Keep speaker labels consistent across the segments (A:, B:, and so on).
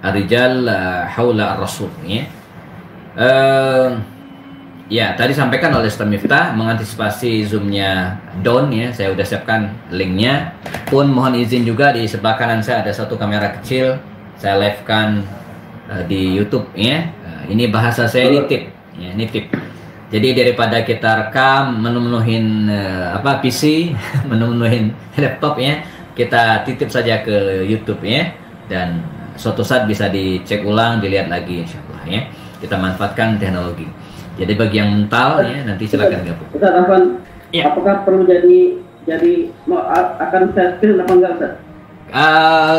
A: Ar-rijal haula ar-rasul ya. Ya, tadi sampaikan oleh Ustaz Miftah mengantisipasi zoomnya down ya. Saya udah siapkan linknya. Pun mohon izin juga di sebelah kanan saya ada satu kamera kecil. Saya live-kan di YouTube ya. Ini bahasa saya nitip ya, nitip. Jadi daripada kita rekam menuhin PC, menuhin laptop ya, kita titip saja ke YouTube ya. Dan suatu saat bisa dicek ulang, dilihat lagi insyaallah ya. Kita manfaatkan teknologi. Jadi bagi yang mental ya nanti silakan gabung.
B: Ustaz Afwan,
A: Ya.
B: apakah perlu jadi akan saya spill apa enggak Ustaz?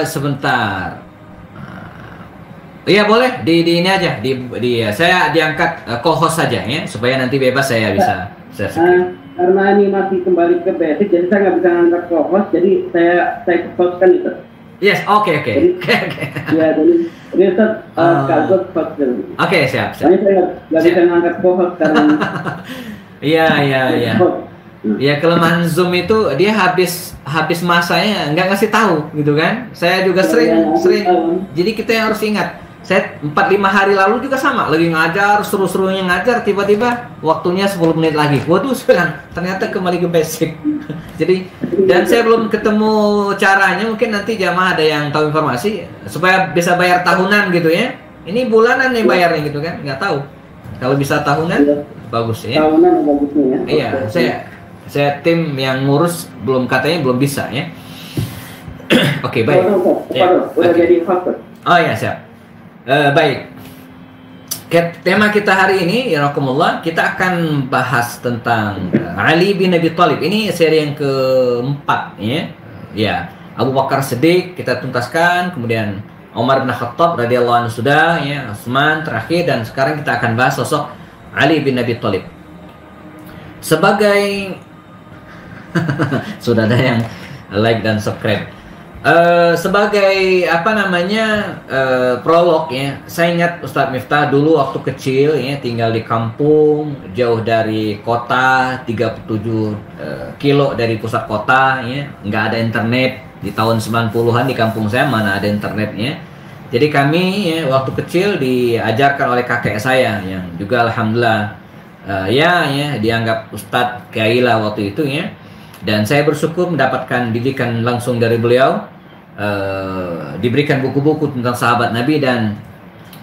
A: Sebentar. Iya boleh di ini aja di saya diangkat co-host saja ya supaya nanti bebas saya bisa share.
B: Karena ini masih kembali ke basic, jadi saya nggak bisa ngangkat co-host, jadi saya hostkan itu.
A: Yes, oke.
B: Ya, jadi Ustaz kagok host dulu.
A: Oke, siap.
B: Soalnya saya nggak bisa ngangkat co-host karena
A: Iya. Ya kelemahan Zoom itu dia habis masanya nggak ngasih tahu gitu kan. Saya juga sering. Jadi kita yang harus ingat. Saya 4-5 hari lalu juga sama lagi ngajar, seru-serunya ngajar, tiba-tiba waktunya 10 menit lagi. Waduh, sekarang ternyata kembali ke basic. Jadi dan saya belum ketemu caranya, mungkin nanti jamaah ada yang tahu informasi supaya bisa bayar tahunan gitu ya. Ini bulanan nih bayarnya gitu kan, nggak tahu. Kalau bisa tahunan bagus ya.
B: tahunan bagusnya ya.
A: Iya, saya tim yang ngurus katanya belum bisa ya. Oke, baik.
B: Udah jadi faktor.
A: Oh ya, siap. Baik. Tema kita hari ini, yarakumullah, kita akan bahas tentang Ali bin Abi Thalib. Ini seri yang keempat ya. Ya, Abu Bakar Siddiq kita tuntaskan, kemudian Umar bin Khattab radhiyallahu anhu sudah ya, Utsman terakhir, dan sekarang kita akan bahas sosok Ali bin Abi Thalib. Sebagai sudah ada yang like dan subscribe. Sebagai prolog ya, saya ingat Ustadz Miftah dulu waktu kecil ya, tinggal di kampung jauh dari kota, 37 kilo dari pusat kota ya, nggak ada internet. Di tahun 90-an di kampung saya mana ada internetnya. Jadi kami ya, waktu kecil diajarkan oleh kakek saya yang juga alhamdulillah dianggap Ustadz Kiai lah waktu itu ya. Dan saya bersyukur mendapatkan didikan langsung dari beliau, diberikan buku-buku tentang sahabat Nabi, dan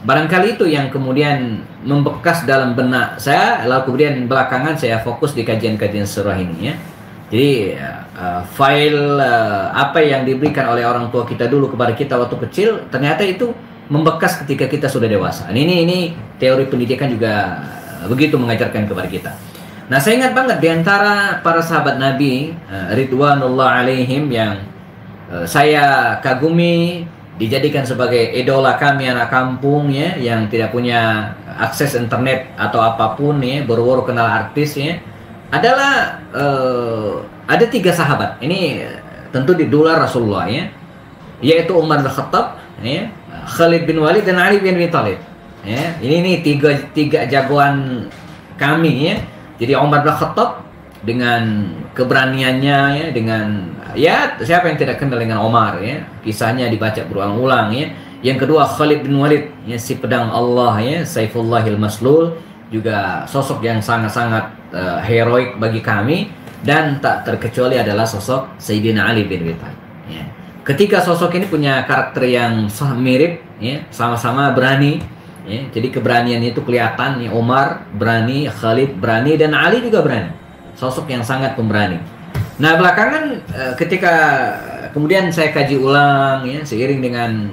A: barangkali itu yang kemudian membekas dalam benak saya. Lalu kemudian belakangan saya fokus di kajian-kajian surah ini ya. Jadi file apa yang diberikan oleh orang tua kita dulu kepada kita waktu kecil, ternyata itu membekas ketika kita sudah dewasa. Ini teori pendidikan juga begitu mengajarkan kepada kita. Nah, saya ingat banget di antara para sahabat Nabi ridwanullah alaihim yang saya kagumi, dijadikan sebagai idola kami anak kampung ya, yang tidak punya akses internet atau apapun ya, baru-baru kenal artis ya. Adalah ada 3 sahabat. Ini tentu di idola Rasulullah ya, yaitu Umar bin Khattab ya, Khalid bin Walid dan Ali bin Abi Thalib ya. Ini tiga jagoan kami ya. Jadi Umar bin Khattab dengan keberaniannya ya, dengan siapa yang tidak kenal dengan Umar ya, kisahnya dibaca berulang-ulang ya. Yang kedua Khalid bin Walid ya, si pedang Allah ya, Saifullahil Maslul, juga sosok yang sangat-sangat heroik bagi kami. Dan tak terkecuali adalah sosok Sayyidina Ali bin Abi Thalib ya. Ketiga sosok ini punya karakter yang mirip ya, sama-sama berani. Ya, jadi keberanian itu kelihatan ya, Umar berani, Khalid berani, dan Ali juga berani. Sosok yang sangat pemberani. Nah, belakangan ketika kemudian saya kaji ulang ya, seiring dengan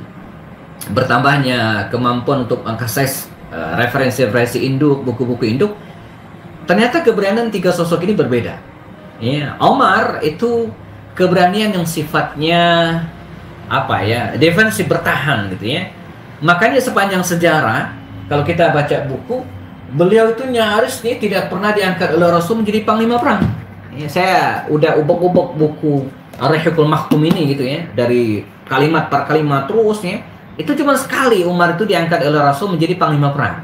A: bertambahnya kemampuan untuk mengakses referensi induk, buku-buku induk, ternyata keberanian 3 sosok ini berbeda. Ya, Umar itu keberanian yang sifatnya defensif, bertahan gitu ya. Makanya sepanjang sejarah kalau kita baca buku, beliau itu nyaris tidak pernah diangkat oleh Rasul menjadi panglima perang. Ya, saya udah ubek-ubek buku Ar-Rahiqul Maktum ini gitu ya, dari kalimat per kalimat terus ya. Itu cuma sekali Umar itu diangkat oleh Rasul menjadi panglima perang.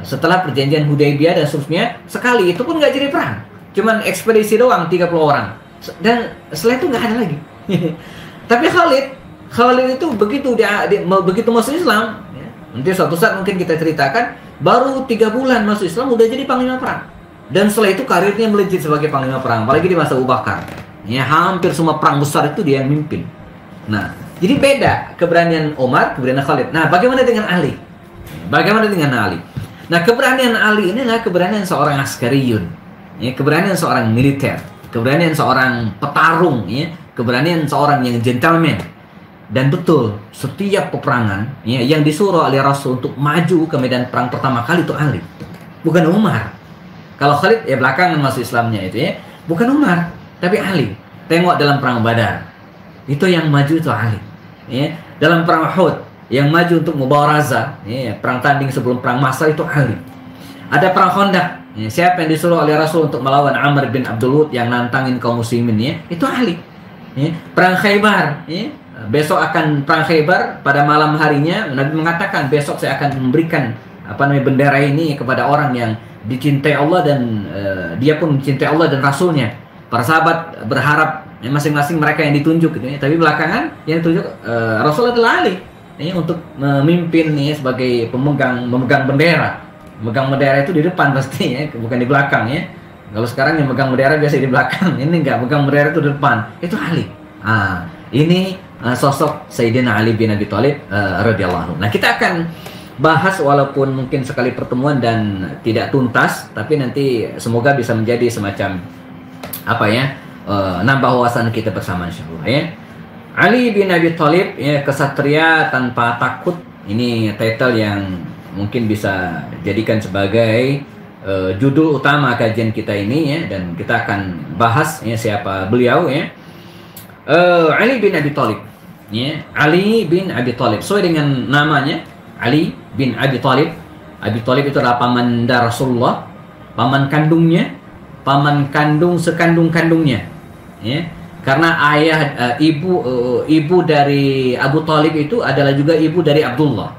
A: Setelah perjanjian Hudaybiyah dan seterusnya, sekali itu pun nggak jadi perang. Cuman ekspedisi doang 30 orang. Dan setelah itu nggak ada lagi. Tapi Khalid itu begitu begitu masuk Islam, ya, nanti suatu saat mungkin kita ceritakan, baru 3 bulan masuk Islam udah jadi panglima perang. Dan setelah itu karirnya melejit sebagai panglima perang, apalagi di masa Abu Bakar. Ya, hampir semua perang besar itu dia yang mimpin. Nah, jadi beda keberanian Umar, keberanian Khalid. Nah, bagaimana dengan Ali? Bagaimana dengan Ali? Nah, keberanian Ali ini adalah keberanian seorang askariyun, ya, keberanian seorang militer, keberanian seorang petarung, ya, keberanian seorang yang gentleman. Dan betul, setiap peperangan, ya, yang disuruh oleh Rasul untuk maju ke medan perang pertama kali itu Ali, bukan Umar. Kalau Khalid ya belakangan masuk Islamnya itu, ya, bukan Umar, tapi Ali. Tengok dalam perang Badar, itu yang maju itu Ali. Ya, dalam perang Uhud, yang maju untuk mubarazah, ya, perang tanding sebelum perang massal itu Ali. Ada perang Khandaq, ya, siapa yang disuruh oleh Rasul untuk melawan Amr bin Abdul Wud yang nantangin kaum muslimin, ya, itu Ali. Ya, perang Khaybar, ya, besok akan perang Khaybar, pada malam harinya Nabi mengatakan besok saya akan memberikan bendera ini kepada orang yang dicintai Allah dan dia pun mencintai Allah dan Rasulnya. Para sahabat berharap ya, masing-masing mereka yang ditunjuk gitu, ya. Tapi belakangan yang ditunjuk Rasul adalah Ali, ya, untuk memimpin, ya, sebagai memegang bendera. Memegang bendera itu di depan pasti, ya, bukan di belakang, ya. Kalau sekarang yang megang bendera biasa di belakang, ini enggak, megang bendera itu di depan. Itu Ali. Ini sosok Sayyidina Ali bin Abi Thalib radhiyallahu anhu. Nah, kita akan bahas walaupun mungkin sekali pertemuan dan tidak tuntas, tapi nanti semoga bisa menjadi semacam nambah wawasan kita bersama insyaallah, ya. Ali bin Abi Thalib, ya, kesatria tanpa takut. Ini title yang mungkin bisa jadikan sebagai judul utama kajian kita ini, ya, dan kita akan bahas, ya, siapa beliau, ya. Ali bin Abi Thalib, ya, Ali bin Abi Thalib sesuai dengan namanya, Ali bin Abi Thalib. Abi Thalib itu adalah paman Rasulullah, paman kandungnya, paman kandung sekandung-kandungnya, ya. Karena ibu dari Abu Thalib itu adalah juga ibu dari Abdullah.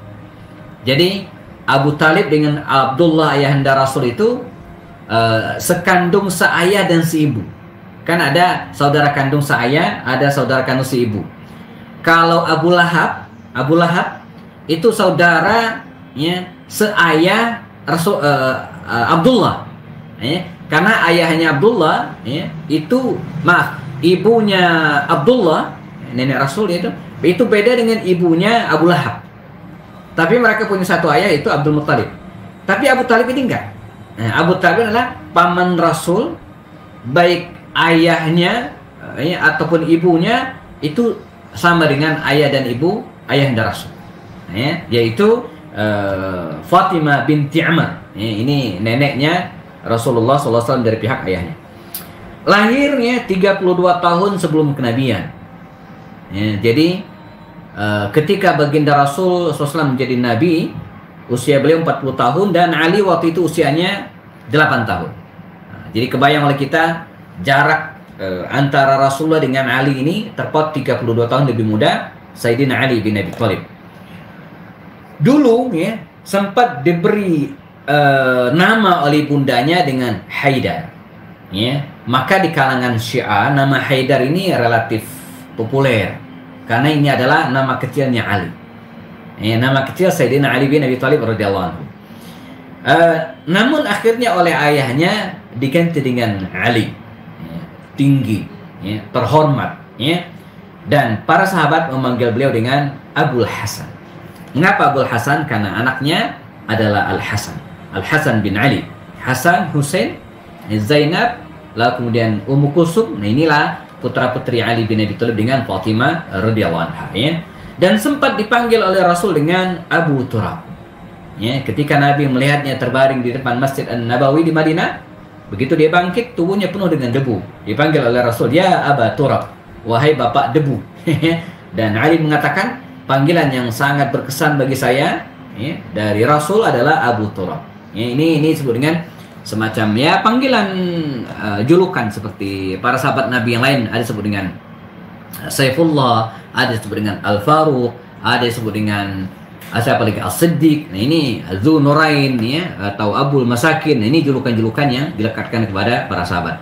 A: Jadi Abu Thalib dengan Abdullah ayahanda Rasul itu sekandung seayah dan seibu. Kan ada saudara kandung seayah, ada saudara kandung seibu. Kalau Abu Lahab itu saudara, ya, seayah Rasul Abdullah, ya. Karena ayahnya Abdullah, ya, itu ibunya Abdullah, nenek Rasul itu beda dengan ibunya Abu Lahab. Tapi mereka punya satu ayah, itu Abdul Muttalib. Tapi Abu Talib ini enggak. Nah, Abu Talib adalah paman Rasul, baik ayahnya, ya, ataupun ibunya itu sama dengan ayah dan ibu ayahanda Rasul, ya, yaitu Fatimah binti Amr, ya, ini neneknya Rasulullah SAW dari pihak ayahnya. Lahirnya 32 tahun sebelum kenabian, ya, jadi ketika baginda Rasul SAW menjadi nabi, usia beliau 40 tahun dan Ali waktu itu usianya 8 tahun. Nah, jadi kebayang oleh kita jarak antara Rasulullah dengan Ali ini terpaut 32 tahun lebih muda Sayyidina Ali bin Abi Thalib. Dulu, ya, sempat diberi nama oleh bundanya dengan Haidar, ya. Maka di kalangan Syiah nama Haidar ini relatif populer karena ini adalah nama kecilnya Ali, ya, nama kecil Sayyidina Ali bin Abi Thalib radhiyallahu anhu. Namun akhirnya oleh ayahnya diganti dengan Ali, ya, tinggi, ya, terhormat, ya. Dan para sahabat memanggil beliau dengan Abul Hasan. Mengapa Abul Hasan? Karena anaknya adalah Al-Hasan, Al-Hasan bin Ali, Hasan, Husain, Zainab, lalu kemudian Ummu Kulsum. Nah, inilah putra-putri Ali bin Abi Thalib dengan Fatimah radhiyallahu anha, ya. Dan sempat dipanggil oleh Rasul dengan Abu Turab, ya, ketika Nabi melihatnya terbaring di depan Masjid An-Nabawi di Madinah. Begitu dia bangkit, tubuhnya penuh dengan debu. Dipanggil oleh Rasul, ya Aba Turab, wahai bapak debu. Dan Ali mengatakan, panggilan yang sangat berkesan bagi saya, ya, dari Rasul adalah Abu Turab. Ya, ini disebut dengan semacam, ya, panggilan julukan seperti para sahabat Nabi yang lain. Ada disebut dengan Saifullah, ada disebut dengan Al-Faruq, ada disebut dengan siapa lagi, As-Siddiq. Nah, ini Dzu Nurain, ya, atau Abul Masakin. Nah, ini julukan-julukan yang dilekatkan kepada para sahabat.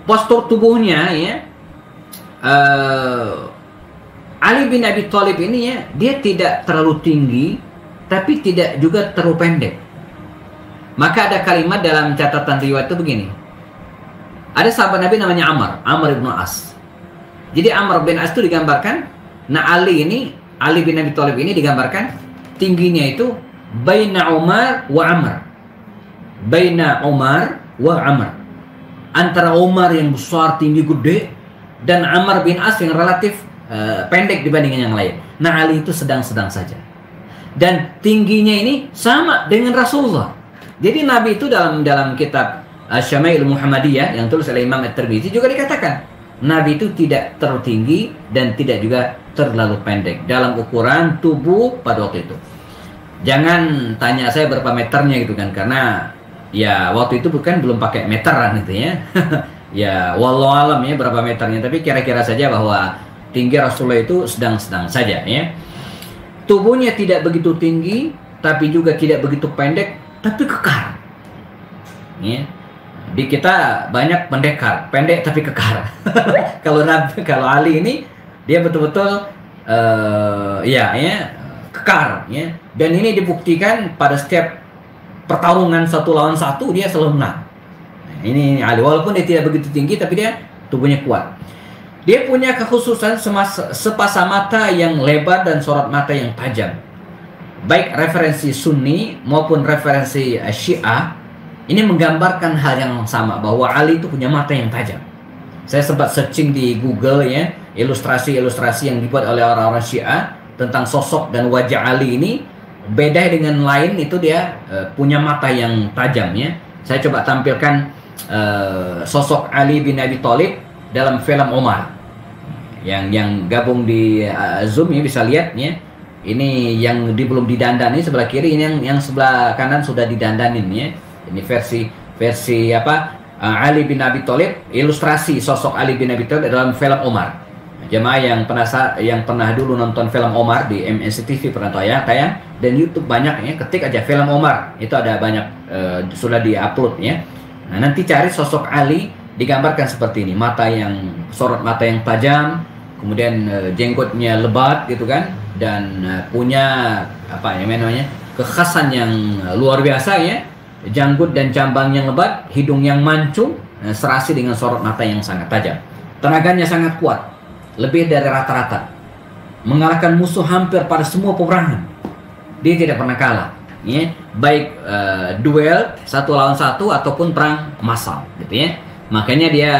A: Postur tubuhnya, ya, Ali bin Abi Thalib ini ya, dia tidak terlalu tinggi, tapi tidak juga terlalu pendek. Maka ada kalimat dalam catatan riwayat itu begini. Ada sahabat Nabi namanya Amr bin As. Jadi Amr bin As itu digambarkan, nah Ali bin Abi Thalib ini digambarkan tingginya itu baina Umar wa Amr. Baina Umar wa Amr. Antara Umar yang besar, tinggi, gede, dan Amr bin As yang relatif pendek dibandingkan yang lain. Nah, Ali itu sedang-sedang saja. Dan tingginya ini sama dengan Rasulullah. Jadi Nabi itu dalam kitab Syama'il Muhammadiyah yang tulis oleh Imam At-Tirmidzi juga dikatakan, Nabi itu tidak terlalu tinggi dan tidak juga terlalu pendek dalam ukuran tubuh pada waktu itu. Jangan tanya saya berapa meternya gitu kan, karena ya waktu itu belum pakai meteran gitu ya. Ya wallahu alam ya berapa meternya, tapi kira-kira saja bahwa tinggi Rasulullah itu sedang-sedang saja ya. Tubuhnya tidak begitu tinggi, tapi juga tidak begitu pendek, tapi kekar. Ya. Di kita banyak pendekar, pendek tapi kekar. Kalau Ali ini dia betul-betul kekar ya. Dan ini dibuktikan pada setiap pertarungan 1 lawan 1 dia selalu menang. Nah, ini Ali walaupun dia tidak begitu tinggi tapi dia tubuhnya kuat. Dia punya kekhususan sepasang mata yang lebar dan sorot mata yang tajam. Baik referensi Sunni maupun referensi Syiah ini menggambarkan hal yang sama, bahwa Ali itu punya mata yang tajam. Saya sempat searching di Google ya, ilustrasi-ilustrasi yang dibuat oleh orang-orang Syiah tentang sosok dan wajah Ali ini. Beda dengan lain itu dia punya mata yang tajam ya. Saya coba tampilkan sosok Ali bin Abi Thalib dalam film Omar. Yang gabung di Zoom ya bisa lihat ya. Ini yang belum didandani sebelah kiri, ini yang sebelah kanan sudah didandanin ya. Ini versi Ali bin Abi Thalib, ilustrasi sosok Ali bin Abi Thalib dalam film Omar. Jemaah yang pernah dulu nonton film Omar di MNC TV pernah tayang dan YouTube banyak ya, ketik aja film Omar, itu ada banyak sudah diupload ya. Nah, nanti cari sosok Ali digambarkan seperti ini, sorot mata yang tajam, kemudian jenggotnya lebat gitu kan, dan punya kekhasan yang luar biasa ya, janggut dan jambang yang lebat, hidung yang mancung, serasi dengan sorot mata yang sangat tajam. Tenaganya sangat kuat, lebih dari rata-rata, mengalahkan musuh hampir pada semua peperangan. Dia tidak pernah kalah ya, baik duel 1 lawan 1 ataupun perang massal gitu ya. Makanya dia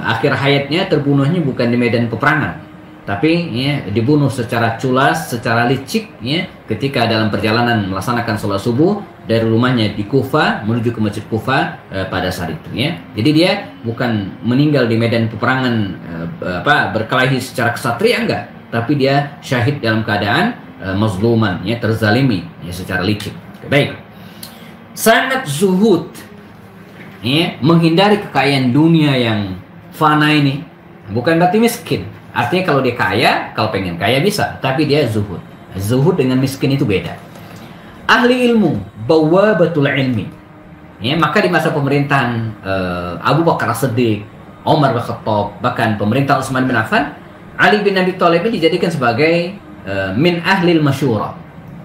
A: akhir hayatnya terbunuhnya bukan di medan peperangan, tapi ya, dibunuh secara culas, secara licik ya, ketika dalam perjalanan melaksanakan sholat subuh dari rumahnya di Kufa menuju ke masjid Kufa pada saat itu ya. Jadi dia bukan meninggal di medan peperangan berkelahi secara kesatria, enggak, tapi dia syahid dalam keadaan mazluman ya, terzalimi ya, secara licik. Baik, sangat zuhud ya, menghindari kekayaan dunia yang fana ini. Bukan berarti miskin, artinya kalau dia kaya, kalau pengen kaya bisa, tapi dia zuhud. Zuhud dengan miskin itu beda. Ahli ilmu, bawabatul ilmi ya, maka di masa pemerintahan Abu Bakar As-Siddiq, Umar bin Khattab, bahkan pemerintah Utsman bin Affan, Ali bin Abi Thalib ini dijadikan sebagai min ahlil masyura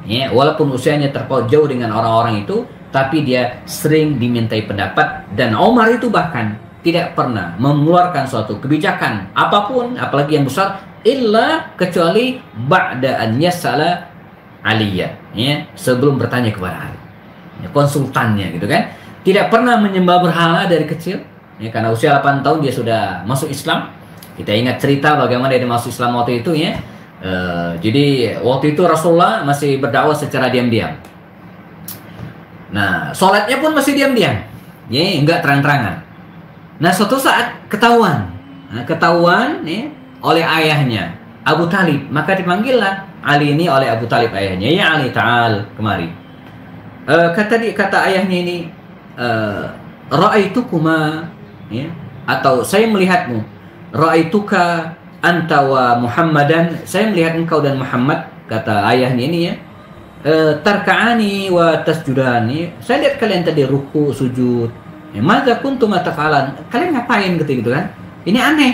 A: ya, walaupun usianya terpaut jauh dengan orang-orang itu, tapi dia sering dimintai pendapat. Dan Umar itu bahkan tidak pernah mengeluarkan suatu kebijakan apapun, apalagi yang besar, illa kecuali ba'da an yas'ala Aliyah ya, sebelum bertanya kepada Ali ya, konsultannya gitu kan. Tidak pernah menyembah berhala dari kecil ya, karena usia 8 tahun dia sudah masuk Islam. Kita ingat cerita bagaimana dia masuk Islam waktu itu ya. Jadi waktu itu Rasulullah masih berdakwah secara diam-diam. Nah, sholatnya pun masih diam-diam, ya, enggak terang-terangan. Nah, suatu saat ketahuan ya, oleh ayahnya Abu Talib, maka dipanggillah Ali ini oleh Abu Talib ayahnya, ya Ali, ta'al, kemari. Kata ayahnya ini, ra'aitukuma, ya, atau saya melihatmu, ra'aituka anta wa Muhammadan, saya melihat engkau dan Muhammad, kata ayahnya ini ya. Tarka'ani wa tasjudani, saya lihat kalian tadi ruku, sujud. Madza kuntum taf'alan, kalian ngapain gitu kan? Ini aneh.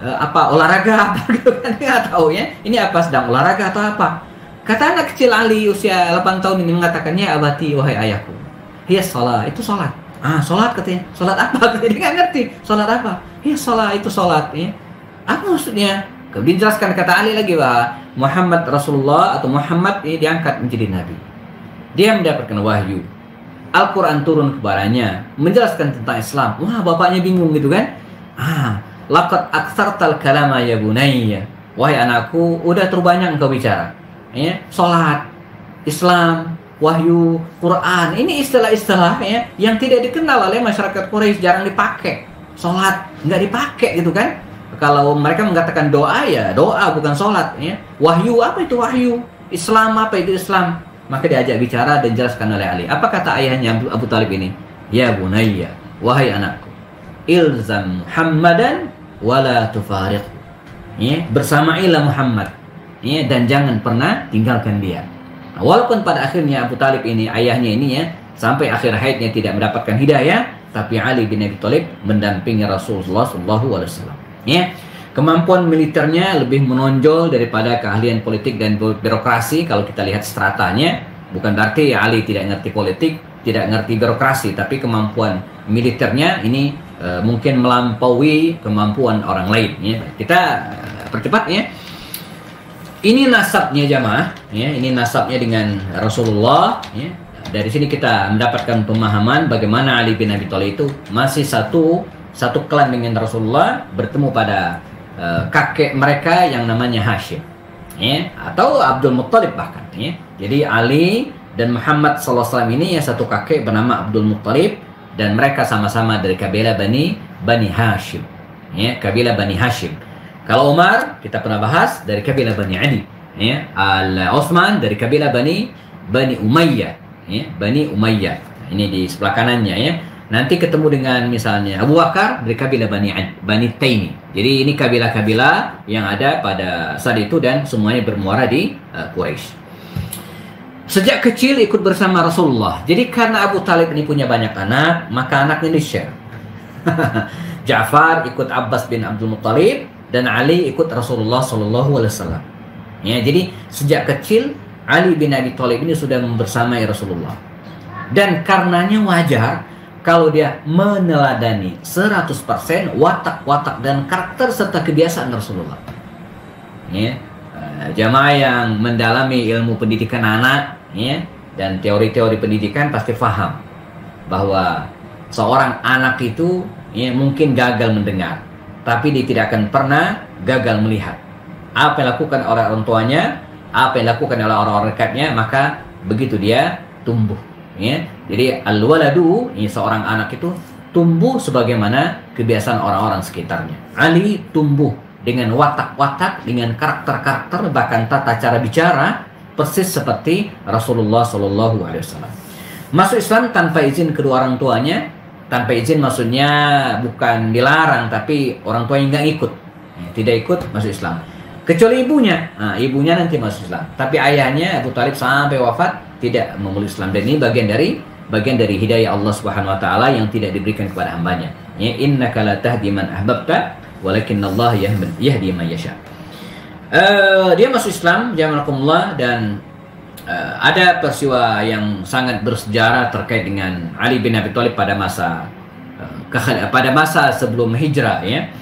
A: apa olahraga apa gitu kan, nggak tahu ya ini apa sedang olahraga atau apa. Kata anak kecil Ali usia 8 tahun ini mengatakan, ya abati, wahai ayahku, hiya sholat, itu sholat. Sholat katanya, sholat apa? Dia nggak ngerti sholat apa. Hiya sholat, itu sholat ya. Apa maksudnya? Kemudian dijelaskan kata Ali lagi bahwa Muhammad Rasulullah atau Muhammad ini diangkat menjadi nabi. Dia mendapatkan wahyu, Al-Quran turun kepadanya menjelaskan tentang Islam. Wah, bapaknya bingung gitu kan. Laqad aktsartal kalama ya bunayya. Wahai anakku, udah terlalu banyak engkau bicara. Ya, salat, Islam, wahyu, Quran. Ini istilah-istilah ya yang tidak dikenal oleh masyarakat Quraisy, jarang dipakai. Salat nggak dipakai gitu kan. Kalau mereka mengatakan doa, ya doa bukan salat ya. Wahyu, apa itu wahyu? Islam, apa itu Islam? Maka diajak bicara dan jelaskan oleh Ali. Apa kata ayahnya Abu Talib ini? Ya bunayya, wahai anakku, ilzam Muhammadan wala tufariq. Ya, bersamailah Muhammad. Ya, dan jangan pernah tinggalkan dia. Nah, walaupun pada akhirnya Abu Talib ini, ayahnya ini ya, sampai akhir hayatnya tidak mendapatkan hidayah, tapi Ali bin Abi Thalib mendampingi Rasulullah SAW. Ya, kemampuan militernya lebih menonjol daripada keahlian politik dan birokrasi. Kalau kita lihat stratanya, bukan berarti Ali tidak ngerti politik, tidak ngerti birokrasi, tapi kemampuan militernya ini mungkin melampaui kemampuan orang lain. Ya. Kita percepat ya. Ini nasabnya jamaah, ya. Ini nasabnya dengan Rasulullah. Ya. Dari sini kita mendapatkan pemahaman bagaimana Ali bin Abi Thalib itu masih satu klan dengan Rasulullah, bertemu pada kakek mereka yang namanya Hashim, ya, atau Abdul Muttalib bahkan. Ya. Jadi Ali dan Muhammad SAW ini ya satu kakek bernama Abdul Muttalib, dan mereka sama-sama dari kabilah Bani Hashim, ya, kabilah Bani Hashim. Kalau Umar kita pernah bahas dari kabilah Bani Adi, ya. Utsman dari kabilah Bani Umayyah, ya, Bani Umayyah. Ini di sebelah kanannya ya. Nanti ketemu dengan misalnya Abu Bakar dari kabilah Bani Taimi. Jadi ini kabilah-kabilah yang ada pada saat itu dan semuanya bermuara di Quraisy. Sejak kecil ikut bersama Rasulullah. Jadi karena Abu Talib ini punya banyak anak, maka anaknya di-share. Ja'far ikut Abbas bin Abdul Muttalib dan Ali ikut Rasulullah SAW. Ya, jadi sejak kecil Ali bin Abi Thalib ini sudah membersamai Rasulullah. Dan karenanya wajar kalau dia meneladani 100% watak-watak dan karakter serta kebiasaan Rasulullah. Ya. Jamaah yang mendalami ilmu pendidikan anak, ya, dan teori-teori pendidikan pasti paham bahwa seorang anak itu ya, mungkin gagal mendengar, tapi dia tidak akan pernah gagal melihat. Apa yang dilakukan oleh orang tuanya, apa yang dilakukan oleh orang-orang dekatnya, maka begitu dia tumbuh. Ya. Jadi al-waladu, ini seorang anak itu tumbuh sebagaimana kebiasaan orang-orang sekitarnya. Ali tumbuh dengan watak-watak, dengan karakter-karakter, bahkan tata cara bicara persis seperti Rasulullah SAW. Masuk Islam tanpa izin kedua orang tuanya. Tanpa izin maksudnya bukan dilarang, tapi orang tuanya nggak ikut, tidak ikut masuk Islam. Kecuali ibunya, ibunya nanti masuk Islam. Tapi ayahnya Abu Talib sampai wafat tidak memeluk Islam. Dan ini bagian dari hidayah Allah Subhanahu Wa Taala yang tidak diberikan kepada hambanya. Ya, innaka la tahdi man ahbabta, walakin Allah yahdi man yasha. Dia masuk Islam, jamaah, dan ada peristiwa yang sangat bersejarah terkait dengan Ali bin Abi Thalib pada masa sebelum hijrah, ya,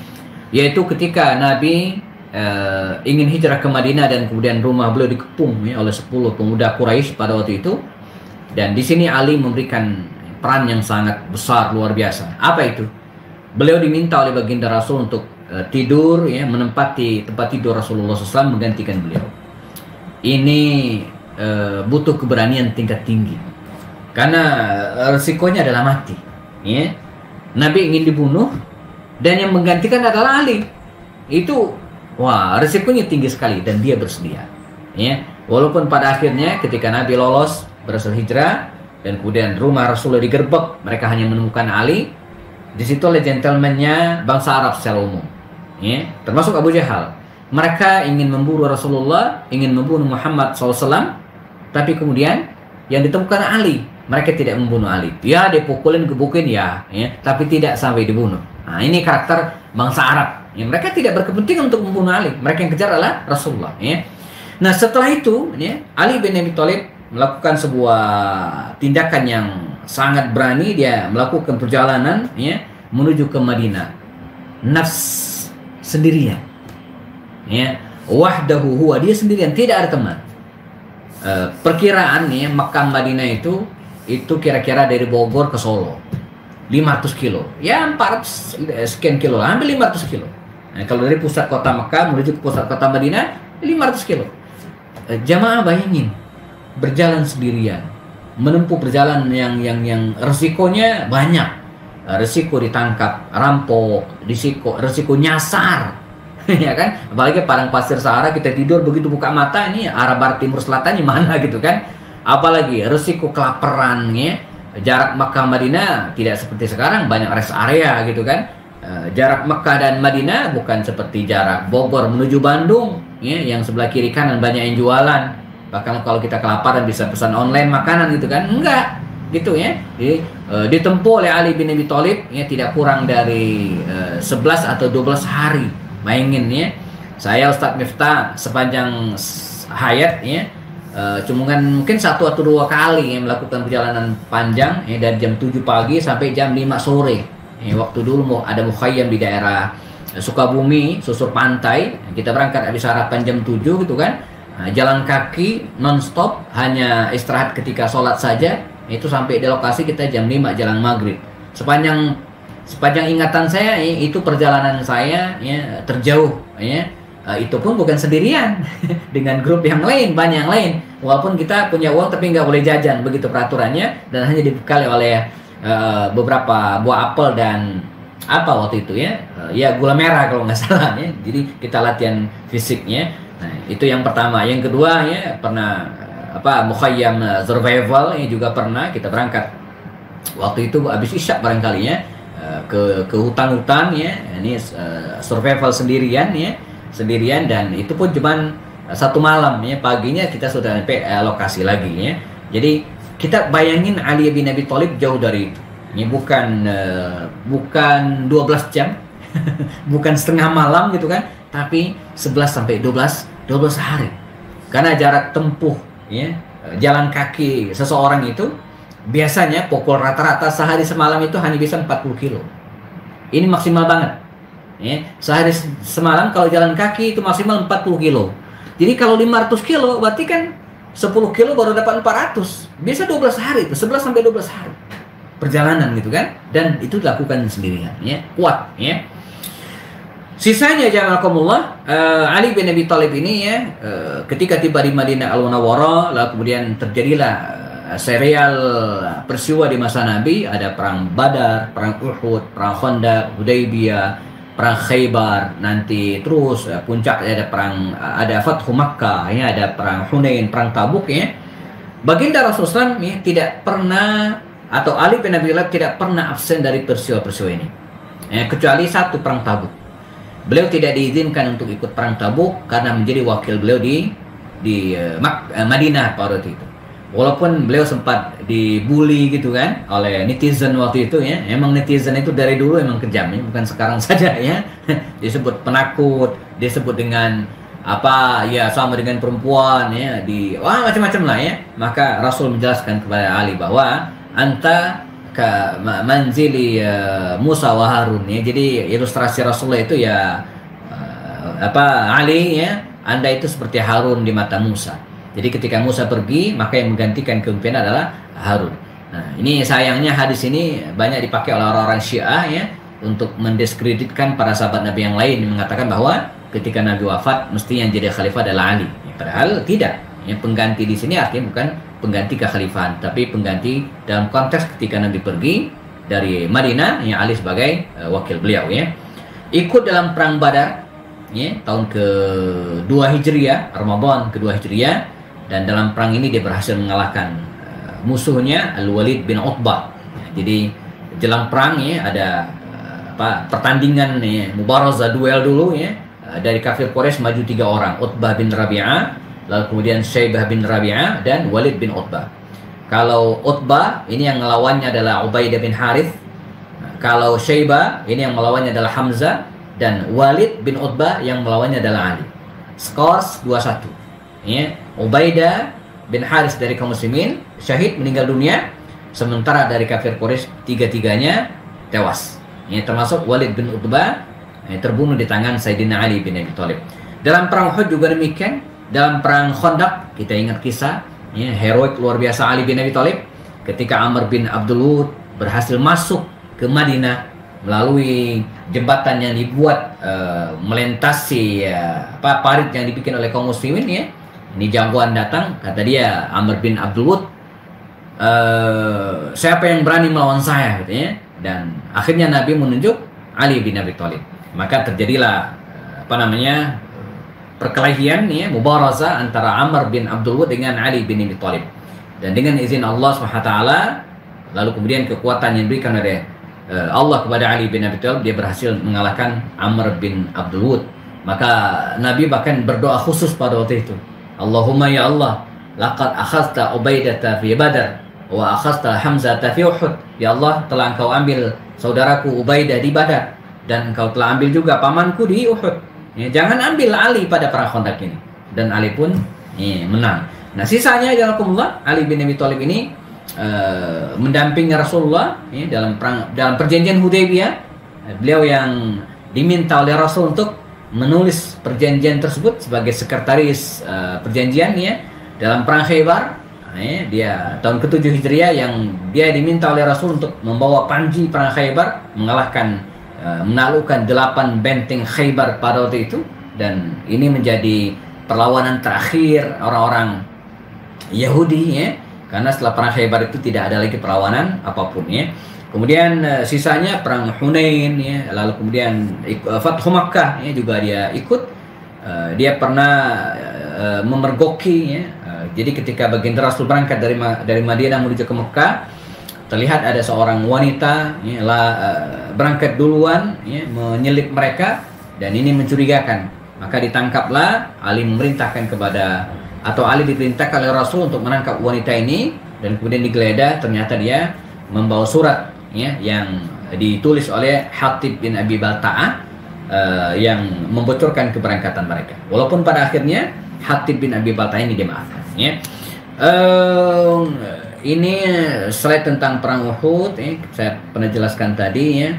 A: yaitu ketika Nabi ingin hijrah ke Madinah dan kemudian rumah beliau dikepung ya, oleh 10 pemuda Quraisy pada waktu itu. Dan di sini Ali memberikan peran yang sangat besar, luar biasa. Apa itu? Beliau diminta oleh baginda Rasul untuk tidur, ya, menempati tempat tidur Rasulullah SAW, menggantikan beliau. Ini butuh keberanian tingkat tinggi, karena resikonya adalah mati. Ya. Nabi ingin dibunuh dan yang menggantikan adalah Ali. Itu, wah, resikonya tinggi sekali dan dia bersedia. Ya. Walaupun pada akhirnya ketika Nabi lolos berhasil hijrah dan kemudian rumah Rasulullah digerebek, mereka hanya menemukan Ali. Di situ oleh gentlemannya bangsa Arab secara umum, ya, termasuk Abu Jahal. Mereka ingin memburu Rasulullah, ingin membunuh Muhammad SAW, tapi kemudian yang ditemukan Ali. Mereka tidak membunuh Ali. Ya, dipukulin, gebukin, ya, tapi tidak sampai dibunuh. Nah, ini karakter bangsa Arab. Ya, mereka tidak berkepentingan untuk membunuh Ali. Mereka yang kejar adalah Rasulullah. Ya. Nah setelah itu, ya, Ali bin Abi Thalib melakukan sebuah tindakan yang sangat berani. Dia melakukan perjalanan, ya, menuju ke Madinah. Nafs, sendirian. Ya, wahdahu huwa, dia sendirian, tidak ada teman. Perkiraan, ya, Mekah Madinah itu kira-kira dari Bogor ke Solo 500 kilo. Ya 400 sekian kilo, hampir 500 kilo. Nah, kalau dari pusat kota Mekah menuju ke pusat kota Madinah 500 kilo. Jamaah bayangin berjalan sendirian, menempuh perjalanan yang resikonya banyak. Resiko ditangkap rampok, resiko nyasar. Ya kan? Apalagi padang pasir Sahara, kita tidur begitu buka mata ini arah barat timur selatannya mana gitu kan. Apalagi resiko kelaparan, ya. Jarak Makkah Madinah tidak seperti sekarang banyak rest area gitu kan. Jarak Mekah dan Madinah bukan seperti jarak Bogor menuju Bandung, ya, yang sebelah kiri kanan banyak yang jualan. Bahkan kalau kita kelaparan bisa pesan online makanan gitu kan. Enggak gitu, ya. Jadi ditempuh oleh Ali bin Abi Thalib, ya, tidak kurang dari 11 atau 12 hari. Bayangin, ya, saya Ustadz Miftah sepanjang hayat, ya, mungkin 1 atau 2 kali, ya, melakukan perjalanan panjang, ya, dari jam 7 pagi sampai jam 5 sore. Ya, waktu dulu ada mukhayyam di daerah Sukabumi, susur pantai. Kita berangkat habis sarapan jam 7 gitu kan. Nah, jalan kaki non-stop, hanya istirahat ketika sholat saja. Itu sampai di lokasi kita jam 5 jalan maghrib. Sepanjang ingatan saya, ya, itu perjalanan saya, ya, terjauh, ya. Itu pun bukan sendirian dengan grup yang lain, banyak yang lain. Walaupun kita punya uang tapi nggak boleh jajan, begitu peraturannya, dan hanya dibekali oleh beberapa buah apel dan apa waktu itu, ya, ya gula merah kalau nggak salah, ya. Jadi kita latihan fisiknya. Nah, itu yang pertama. Yang kedua, ya, pernah mukhayyam survival, ya, juga pernah kita berangkat waktu itu habis isya barangkali, ya, ke hutan-hutan, ya. Ini survival sendirian, ya, sendirian, dan itu pun cuman 1 malam, ya. Paginya kita sudah sampai lokasi lagi, ya. Jadi kita bayangin Ali bin Abi Thalib jauh dari itu. Ini bukan 12 jam, bukan setengah malam gitu kan, tapi 11 sampai 12 hari. Karena jarak tempuh, ya, jalan kaki seseorang itu biasanya pukul rata-rata sehari semalam itu hanya bisa 40 kilo. Ini maksimal banget. Ya, sehari semalam kalau jalan kaki itu maksimal 40 kilo. Jadi kalau 500 kilo berarti kan 10 kilo baru dapat 400. Bisa 12 hari itu, 11 sampai 12 hari perjalanan gitu kan. Dan itu dilakukan sendirian, ya. Kuat, ya. Sisanya jamakumullah, Ali bin Abi Thalib ini, ya, ketika tiba di Madinah Al-Munawwarah, lalu kemudian terjadilah serial peristiwa di masa Nabi. Ada perang Badar, perang Uhud, perang Khandaq, Hudaybiyah, perang Khaybar, nanti terus puncaknya ada Fathu Makkah, ya, ada perang Hunain, perang Tabuk, ya. Baginda Rasulullah, ya, tidak pernah, atau Ali bin Abi Thalib tidak pernah absen dari peristiwa-peristiwa ini, ya, kecuali satu, perang Tabuk. Beliau tidak diizinkan untuk ikut perang Tabuk karena menjadi wakil beliau di Madinah pada waktu itu. Walaupun beliau sempat dibully gitu kan oleh netizen waktu itu, ya. Emang netizen itu dari dulu emang kejam, ya, bukan sekarang saja, ya. Disebut penakut, disebut dengan ya sama dengan perempuan, ya, macam-macam lah, ya. Maka Rasul menjelaskan kepada Ali bahwa anta ka manzili Musa wa Harun, ya. Jadi ilustrasi Rasulullah itu, ya, Ali, ya, Anda itu seperti Harun di mata Musa. Jadi ketika Musa pergi, maka yang menggantikan kepemimpinan adalah Harun. Nah, ini sayangnya hadis ini banyak dipakai oleh orang-orang Syiah, ya, untuk mendiskreditkan para sahabat Nabi yang lain, mengatakan bahwa ketika Nabi wafat mesti yang jadi khalifah adalah Ali. Padahal tidak. Yang pengganti di sini artinya bukan pengganti kekhalifahan, tapi pengganti dalam konteks ketika Nabi pergi dari Madinah, yang Ali sebagai wakil beliau, ya. Ikut dalam perang Badar, ya, tahun ke-2 Hijriah, Ramadan ke-2 Hijriah. Dan dalam perang ini dia berhasil mengalahkan musuhnya Al-Walid bin Utbah. Jadi jelang perang, ya, ada pertandingan, ya, mubarazah, duel dulu, ya. Dari kafir Quraisy maju 3 orang, Utbah bin Rabi'ah, lalu kemudian Syaibah bin Rabi'ah, dan Walid bin Utbah. Kalau Utbah ini yang melawannya adalah Ubaidah bin Harith. Kalau Syaibah ini yang melawannya adalah Hamzah. dan Walid bin Utbah yang melawannya adalah Ali. Skors 2-1. Ya, Ubaidah bin Haris dari kaum muslimin syahid, meninggal dunia, sementara dari kafir Quraisy tiga-tiganya tewas. Ya, termasuk Walid bin Utbah terbunuh di tangan Sayyidina Ali bin Abi Thalib. Dalam perang Uhud juga demikian. Dalam perang Khandaq kita ingat kisah ya, heroik luar biasa Ali bin Abi Thalib ketika Amr bin Abdul Wud berhasil masuk ke Madinah melalui jembatan yang dibuat melintasi parit yang dibikin oleh kaum muslimin ya. Ini jagoan datang, kata dia Amr bin Abdul Wud, siapa yang berani melawan saya gitu ya. Dan akhirnya Nabi menunjuk Ali bin Abi Thalib. Maka terjadilah perkelahian ya, mubarazah antara Amr bin Abdul Wud dengan Ali bin Abi Thalib. Dan dengan izin Allah SWT, lalu kemudian kekuatan yang diberikan oleh Allah kepada Ali bin Abi Thalib, dia berhasil mengalahkan Amr bin Abdul Wud. Maka Nabi bahkan berdoa khusus pada waktu itu. Allahumma ya Allah, laqad akhadta Ubaidata fi Badar wa akhadta Hamzata fi Uhud. Ya Allah, telah engkau ambil saudaraku Ubaidah di Badar, dan engkau telah ambil juga pamanku di Uhud. Ya, jangan ambil Ali pada perang Khandaq ini. Dan Ali pun menang. Nah, sisanya jazakumullah, Ali bin Abi Thalib ini mendampingi Rasulullah ya, dalam perjanjian Hudaybiyah. Beliau yang diminta oleh Rasul untuk menulis perjanjian tersebut sebagai sekretaris perjanjian ya. Dalam perang Khaybar ya, dia tahun ke-7 Hijriah yang dia diminta oleh Rasul untuk membawa panji perang Khaybar, menaklukkan 8 benteng Khaybar pada waktu itu. Dan ini menjadi perlawanan terakhir orang-orang Yahudi ya, karena setelah perang Khaybar itu tidak ada lagi perlawanan apapun ya. Kemudian sisanya perang Hunain ya, lalu kemudian Fathu Makkah ya, juga dia ikut. Dia pernah memergoki ya. Jadi ketika baginda Rasul berangkat dari Madinah menuju ke Mekah, terlihat ada seorang wanita ya, berangkat duluan ya, menyelip mereka, dan ini mencurigakan. Maka ditangkaplah. Ali memerintahkan Ali diperintahkan oleh Rasul untuk menangkap wanita ini, dan kemudian digeledah. Ternyata dia membawa surat ya, yang ditulis oleh Hatib bin Abi Balta'ah yang membocorkan keberangkatan mereka. Walaupun pada akhirnya Hatib bin Abi Balta'ah ini dimaafkan ya. Ini slide tentang perang Uhud ya. Saya pernah jelaskan tadi ya.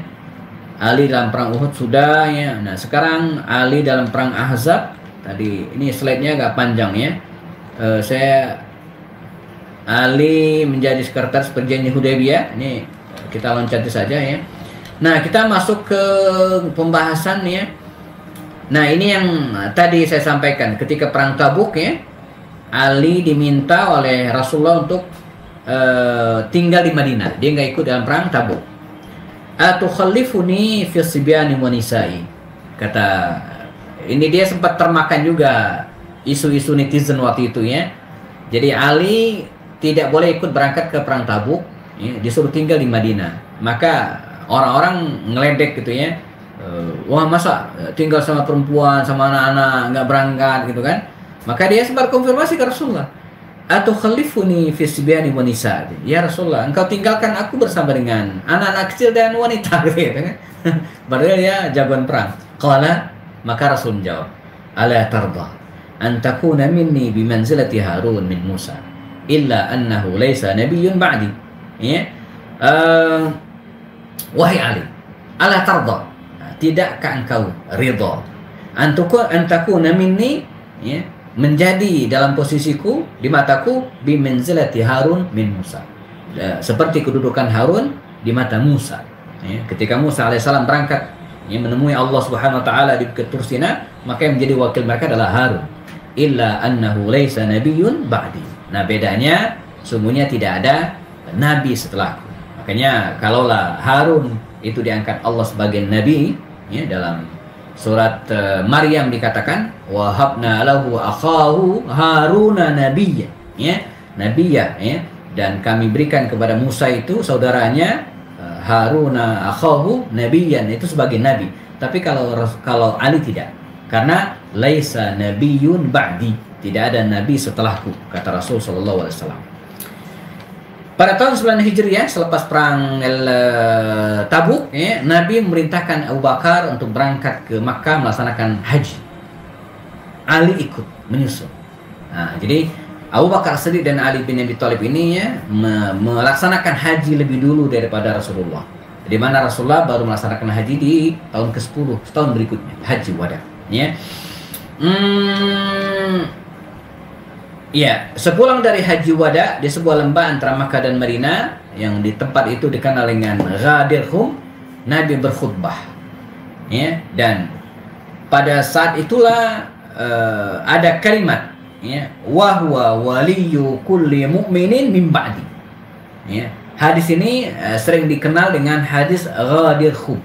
A: Ali dalam perang Uhud sudah ya. Nah, sekarang Ali dalam perang Ahzab. Tadi ini slide-nya agak panjang ya. Ali menjadi sekretaris perjanjian Hudaybiyah. Ini kita loncati saja ya. Nah, kita masuk ke pembahasan ya. Nah, ini yang tadi saya sampaikan ketika perang Tabuk ya. Ali diminta oleh Rasulullah untuk tinggal di Madinah. Dia nggak ikut dalam perang Tabuk. Atukhallifuni fi sibyani wa nisa'i. Kata, ini dia sempat termakan juga isu-isu netizen waktu itu ya. Jadi Ali tidak boleh ikut berangkat ke perang Tabuk ya, disuruh tinggal di Madinah. Maka orang-orang ngeledek gitu ya. Wah, masa tinggal sama perempuan, sama anak-anak, nggak berangkat gitu kan. Maka dia sempat konfirmasi ke Rasulullah. Atukhallifuni fi sibyani wa nisa'. Ya Rasulullah, engkau tinggalkan aku bersama dengan anak-anak kecil dan wanita gitu kan. Padahal dia jagoan perang. Qala, maka Rasul menjawab, ala tarda an takuna minni bimanzilati Harun min Musa illa annahu laysa nabiyyun ba'di. Ya. Wahai Ali, ala tarda, tidakkah engkau ridha an takuna minni ya, menjadi dalam posisiku di mataku bimanzilati Harun min Musa, seperti kedudukan Harun di mata Musa ya. Ketika Musa alaihissalam berangkat ya, menemui Allah Subhanahu wa taala di Bukit Tur Sina, maka yang menjadi wakil mereka adalah Harun. Illa annahu laysa nabiyyun ba'di. Nah, bedanya sungguhnya tidak ada nabi setelahku. Makanya kalaulah Harun itu diangkat Allah sebagai nabi ya, dalam surat Maryam dikatakan wahabna lahu akhahu Haruna nabiyya ya, nabiyya ya, dan kami berikan kepada Musa itu saudaranya Haruna akhahu nabiyyan, itu sebagai nabi. Tapi kalau Ali tidak, karena laisa nabiyyun ba'di, tidak ada nabi setelahku, kata Rasul sallallahu alaihi wasallam. Pada tahun 9 Hijriah selepas perang Tabuk, ya, Nabi memerintahkan Abu Bakar untuk berangkat ke Makkah melaksanakan haji. Ali ikut menyusul. Nah, jadi Abu Bakar Siddiq dan Ali bin Abi Thalib ini ya melaksanakan haji lebih dulu daripada Rasulullah. Di mana Rasulullah baru melaksanakan haji di tahun ke-10, setahun berikutnya, haji wada. Ya. Ya, sepulang dari haji wada di sebuah lembah antara Makkah dan Madinah yang di tempat itu dikenal dengan Ghadir Khum, Nabi berkhutbah. Ya, dan pada saat itulah ada kalimat, ya, wa huwa waliyyu kulli mu'minin min ba'di. Ya, hadis ini sering dikenal dengan hadis Ghadir Khum.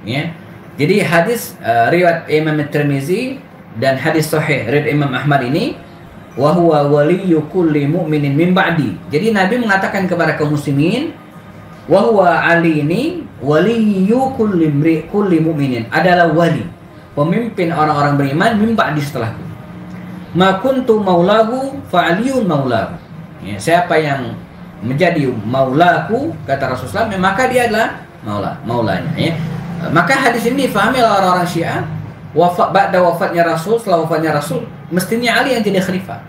A: Ya. Jadi hadis riwayat Imam Tirmizi dan hadis sahih riwayat Imam Ahmad ini wa huwa waliyyu kulli mu'minin min ba'di. Jadi Nabi mengatakan kepada kaum muslimin, wa huwa Ali ini waliyyu kulli mu'minin, adalah wali, pemimpin orang-orang beriman min ba'di setelahku. Ma kuntu maulahu fa aliyun maulahu. Ya, siapa yang menjadi maulaku, kata Rasulullah, maka dia adalah maulanya, ya. Maka hadis ini difahami oleh orang-orang Syiah, ba'da wafatnya Rasul, setelah wafatnya Rasul, mestinya Ali yang jadi khalifah,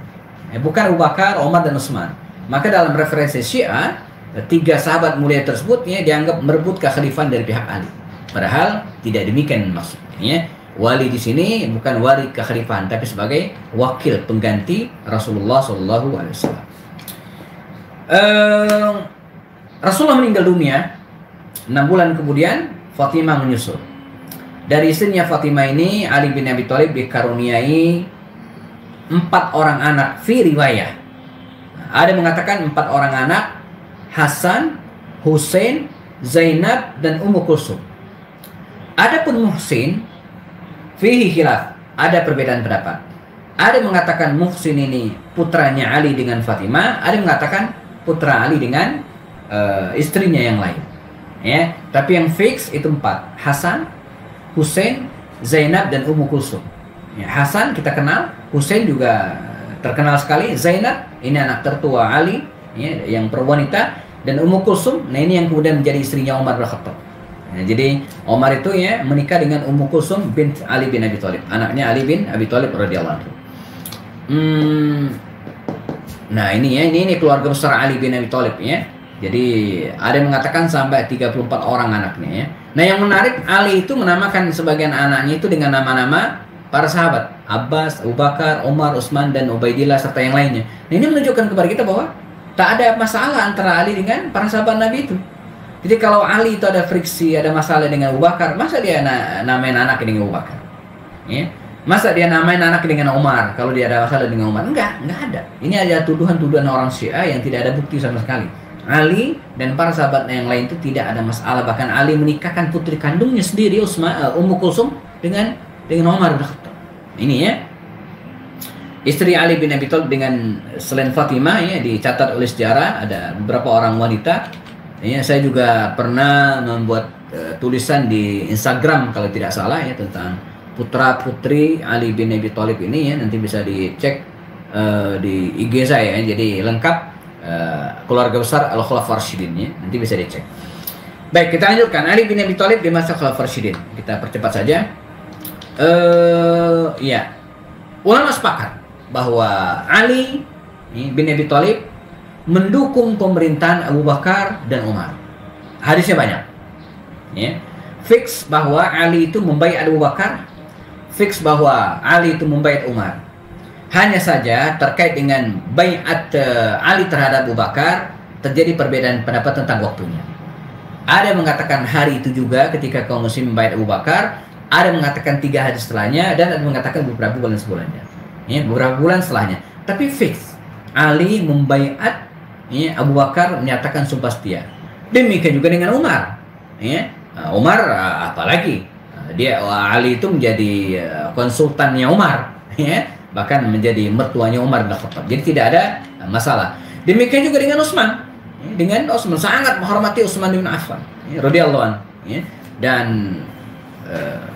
A: bukan Abu Bakar, Umar dan Utsman. Maka dalam referensi Syiah, 3 sahabat mulia tersebut ya, dianggap merebut kekhalifahan dari pihak Ali. Padahal tidak demikian maksudnya. Ya. Wali di sini bukan wali kekhalifahan, tapi sebagai wakil pengganti Rasulullah SAW. Rasulullah meninggal dunia 6 bulan kemudian. Fatimah menyusul. Dari istrinya Fatimah ini, Ali bin Abi Thalib dikaruniai 4 orang anak fi riwayah. Ada mengatakan 4 orang anak, Hasan, Husain, Zainab dan Ummu Kulsum. Adapun Muhsin fihi khilaf, ada perbedaan pendapat. Ada mengatakan Muhsin ini putranya Ali dengan Fatimah, ada mengatakan putra Ali dengan istrinya yang lain. Ya, tapi yang fix itu 4, Hasan, Husain, Zainab dan Ummu Kulsum. Ya, Hasan kita kenal, Husain juga terkenal sekali, Zainab ini anak tertua Ali, ya, yang perwanita, dan Ummu Kulsum, nah ini yang kemudian menjadi istrinya Umar bin Khattab. Ya, jadi Umar itu ya menikah dengan Ummu Kulsum bint Ali bin Abi Thalib, anaknya Ali bin Abi Thalib radhiyallahu anhu. Nah ini ya, ini keluarga besar Ali bin Abi Thalib ya. Jadi ada yang mengatakan sampai 34 orang anaknya ya. Nah yang menarik, Ali itu menamakan sebagian anaknya itu dengan nama-nama para sahabat, Abbas, Abu Bakar, Umar, Utsman dan Ubaidillah serta yang lainnya. Nah ini menunjukkan kepada kita bahwa tak ada masalah antara Ali dengan para sahabat Nabi itu. Jadi kalau Ali itu ada friksi, ada masalah dengan Abu Bakar, masa dia namain anak dengan Abu Bakar? Ya. Masa dia namain anak dengan Umar kalau dia ada masalah dengan Umar? Enggak ada. Ini ada tuduhan-tuduhan orang Syiah yang tidak ada bukti sama sekali. Ali dan para sahabat yang lain itu tidak ada masalah. Bahkan Ali menikahkan putri kandungnya sendiri, Ummu Kulsum dengan Umar bin Khattab. Ini ya. Istri Ali bin Abi Thalib dengan selain Fatimah ya, dicatat oleh sejarah ada beberapa orang wanita. Ya, saya juga pernah membuat tulisan di Instagram kalau tidak salah ya tentang putra putri Ali bin Abi Thalib ini ya, nanti bisa dicek di IG saya ya. Jadi lengkap. Keluarga besar Al-Khulafaur Rasyidin ya. Nanti bisa dicek. Baik, kita lanjutkan. Ali bin Abi Thalib di masa Khulafaur Rasyidin. Kita percepat saja. Ya. Ulama sepakat bahwa Ali bin Abi Thalib mendukung pemerintahan Abu Bakar dan Umar. Hadisnya banyak. Ya. Fix bahwa Ali itu membaiat Abu Bakar, fix bahwa Ali itu membaiat Umar. Hanya saja terkait dengan baiat Ali terhadap Abu Bakar terjadi perbedaan pendapat tentang waktunya. Ada yang mengatakan hari itu juga ketika kaum muslim membaiat Abu Bakar, ada yang mengatakan 3 hari setelahnya, dan ada yang mengatakan beberapa bulan sebelumnya. Ya, beberapa bulan setelahnya. Tapi fix Ali membaiat ya, Abu Bakar menyatakan sumpah setia. Demikian juga dengan Umar. Ya, Umar apalagi dia Ali itu menjadi konsultannya Umar. Ya. Bahkan menjadi mertuanya Umar bin Khattab. Jadi tidak ada masalah. Demikian juga dengan Utsman. Dengan Utsman sangat menghormati Utsman bin Affan radhiyallahu anhu. Dan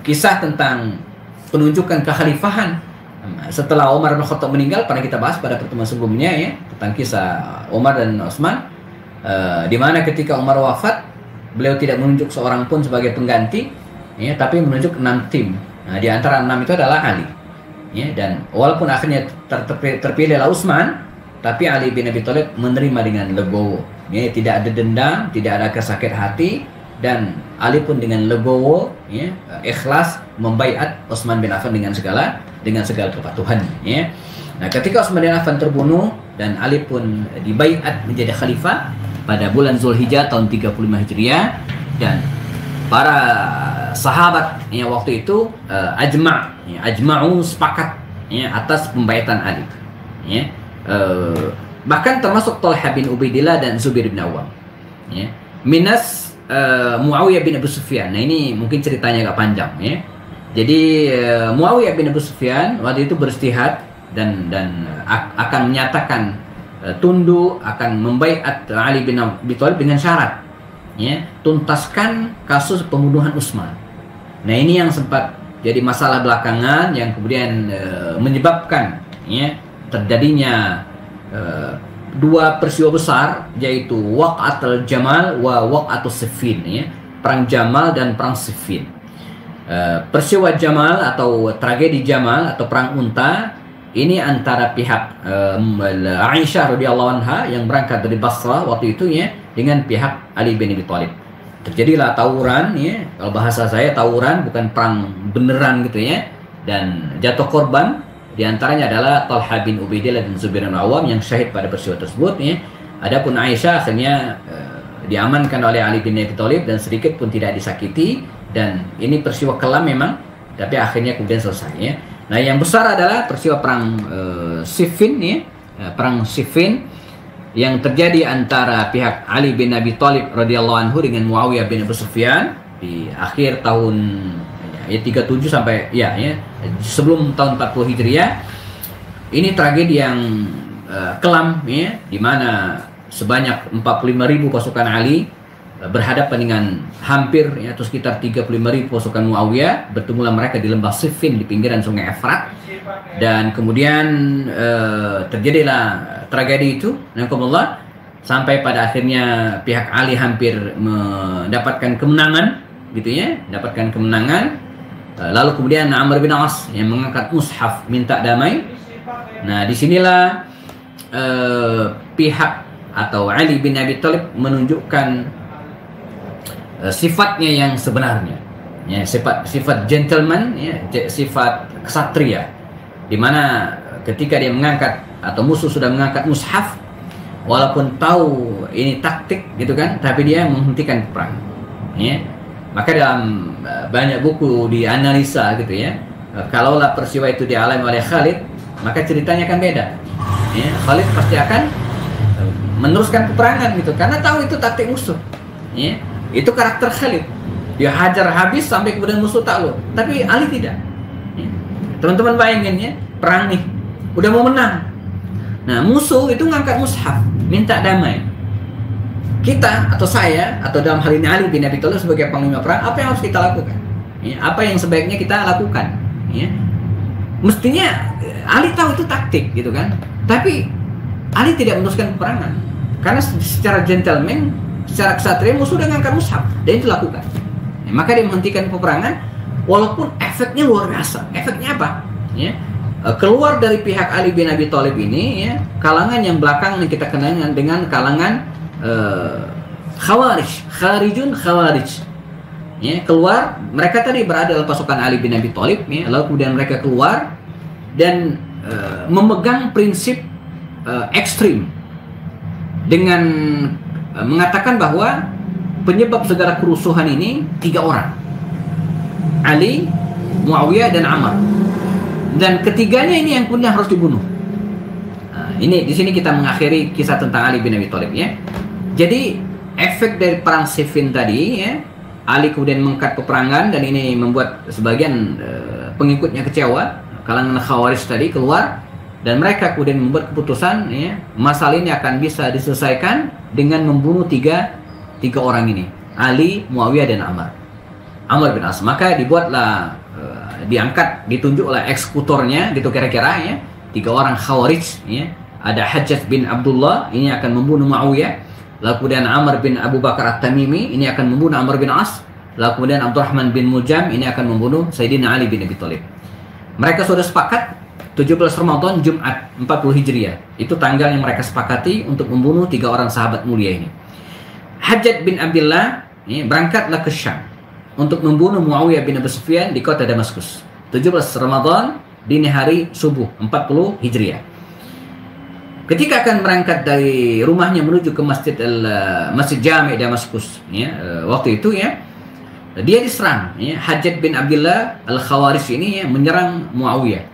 A: kisah tentang penunjukan kekhalifahan setelah Umar bin Khattab meninggal pernah kita bahas pada pertemuan sebelumnya ya, tentang kisah Umar dan Utsman. Di mana ketika Umar wafat, beliau tidak menunjuk seorang pun sebagai pengganti, ya, tapi menunjuk 6 tim. Nah, di antara 6 itu adalah Ali. Ya, dan walaupun akhirnya terpilihlah Utsman, tapi Ali bin Abi Thalib menerima dengan legowo. Ya, tidak ada dendam, tidak ada kesakit hati, dan Ali pun dengan legowo, ya, ikhlas membaiat Utsman bin Affan dengan segala kepatuhan. Ya. Nah, ketika Utsman bin Affan terbunuh dan Ali pun dibaiat menjadi khalifah pada bulan Zulhijjah tahun 35 Hijriah, dan para sahabat ya waktu itu ajma'u sepakat ya atas pembaiatan Ali. Ya. Bahkan termasuk Thalhah bin Ubaidillah dan Zubair bin Awam. Ya. Minus Muawiyah bin Abu Sufyan. Nah, ini mungkin ceritanya agak panjang ya. Jadi Muawiyah bin Abu Sufyan waktu itu beristihad dan akan menyatakan tunduk, akan membaiat Ali bin Abi Thalib dengan syarat ya, tuntaskan kasus pembunuhan Utsman. Nah, ini yang sempat jadi masalah belakangan yang kemudian menyebabkan ya terjadinya dua peristiwa besar, yaitu Waq'atul Jamal wa Waq'atul Siffin ya, perang Jamal dan perang Siffin. Peristiwa Jamal atau tragedi Jamal atau perang unta ini antara pihak Aisyah radhiyallahu anha yang berangkat dari Basrah waktu itu ya dengan pihak Ali bin Abi Thalib. Terjadilah tawuran ya, kalau bahasa saya tawuran, bukan perang beneran gitu ya, dan jatuh korban di antaranya adalah Thalhah bin Ubaidillah dan Zubair bin Awam yang syahid pada peristiwa tersebut ya. Adapun Aisyah akhirnya diamankan oleh Ali bin Abi Thalib dan sedikit pun tidak disakiti, dan ini peristiwa kelam memang, tapi akhirnya kemudian selesai ya. Nah, yang besar adalah peristiwa perang Siffin ya, perang Siffin yang terjadi antara pihak Ali bin Abi Thalib radhiyallahu anhu dengan Muawiyah bin Abu Sufyan di akhir tahun ya 37 sampai ya sebelum tahun 40 Hijriah. Ini tragedi yang kelam ya, di mana sebanyak 45.000 pasukan Ali berhadapan dengan hampir ya atau sekitar 35.000 pasukan Muawiyah. Bertemulah mereka di lembah Siffin di pinggiran Sungai Efrat, dan kemudian terjadilah tragedi itu sampai pada akhirnya pihak Ali hampir mendapatkan kemenangan gitu ya, mendapatkan kemenangan. Lalu kemudian Amr bin As yang mengangkat mushaf minta damai. Nah, disinilah pihak atau Ali bin Abi Thalib menunjukkan sifatnya yang sebenarnya, ya, sifat gentleman, ya, sifat ksatria, di mana ketika dia mengangkat atau musuh sudah mengangkat mushaf, walaupun tahu ini taktik gitu kan, tapi dia menghentikan perang. Ya. Maka dalam banyak buku dianalisa gitu ya, kalaulah peristiwa itu dialami oleh Khalid, maka ceritanya akan beda. Ya, Khalid pasti akan meneruskan peperangan gitu, karena tahu itu taktik musuh. Ya, itu karakter Khalid. Dia hajar habis sampai kemudian musuh takluk. Tapi Ali tidak. Ya. Teman-teman bayangin ya, perang nih, udah mau menang. Nah, musuh itu ngangkat mushaf, minta damai. Kita atau saya atau dalam hal ini Ali bin Abi Thalib sebagai panglima perang, apa yang harus kita lakukan? Ya, apa yang sebaiknya kita lakukan? Ya. Mestinya Ali tahu itu taktik gitu kan, tapi Ali tidak meneruskan peperangan karena secara gentleman, secara ksatria musuh sudah ngangkat mushaf dan itu lakukan. Ya, maka dia menghentikan peperangan walaupun efeknya luar biasa. Efeknya apa? Ya, keluar dari pihak Ali bin Abi Thalib ini ya, kalangan yang belakangan yang kita kenal dengan kalangan Khawarijun Khawarij. Ya, keluar, mereka tadi berada dalam pasukan Ali bin Abi Thalib ya, lalu kemudian mereka keluar dan memegang prinsip ekstrim dengan mengatakan bahwa penyebab segala kerusuhan ini 3 orang, Ali, Muawiyah dan Ammar, dan ketiganya ini yang kemudian harus dibunuh. Nah, ini di sini kita mengakhiri kisah tentang Ali bin Abi Thalib ya. Jadi efek dari perang Siffin tadi ya, Ali kemudian mengangkat peperangan dan ini membuat sebagian pengikutnya kecewa. Kalangan Khawarij tadi keluar dan mereka kemudian membuat keputusan ya, masalah ini akan bisa diselesaikan dengan membunuh tiga orang ini, Ali, Muawiyah dan Amr bin As. Maka dibuatlah ditunjuklah eksekutornya gitu kira-kira ya, 3 orang Khawarij ya. Ada Hajjaj bin Abdullah, ini akan membunuh Muawiyah. lalu kemudian Amr bin Abu Bakar At-Tamimi ini akan membunuh Amr bin As, lalu kemudian Abdurrahman bin Muljam ini akan membunuh Sayyidina Ali bin Abi Thalib. Mereka sudah sepakat 17 Ramadan Jumat 40 Hijriah. Itu tanggal yang mereka sepakati untuk membunuh 3 orang sahabat mulia ini. Hajjaj bin Abdullah berangkatlah ke Syam untuk membunuh Muawiyah bin Abu Sufyan di kota Damaskus. 17 Ramadan dini hari subuh 40 Hijriah. Ketika akan berangkat dari rumahnya menuju ke Masjid Jami' Damaskus, waktu itu dia diserang. Hajjaj bin Abdullah Al-Khawaris ini menyerang Muawiyah.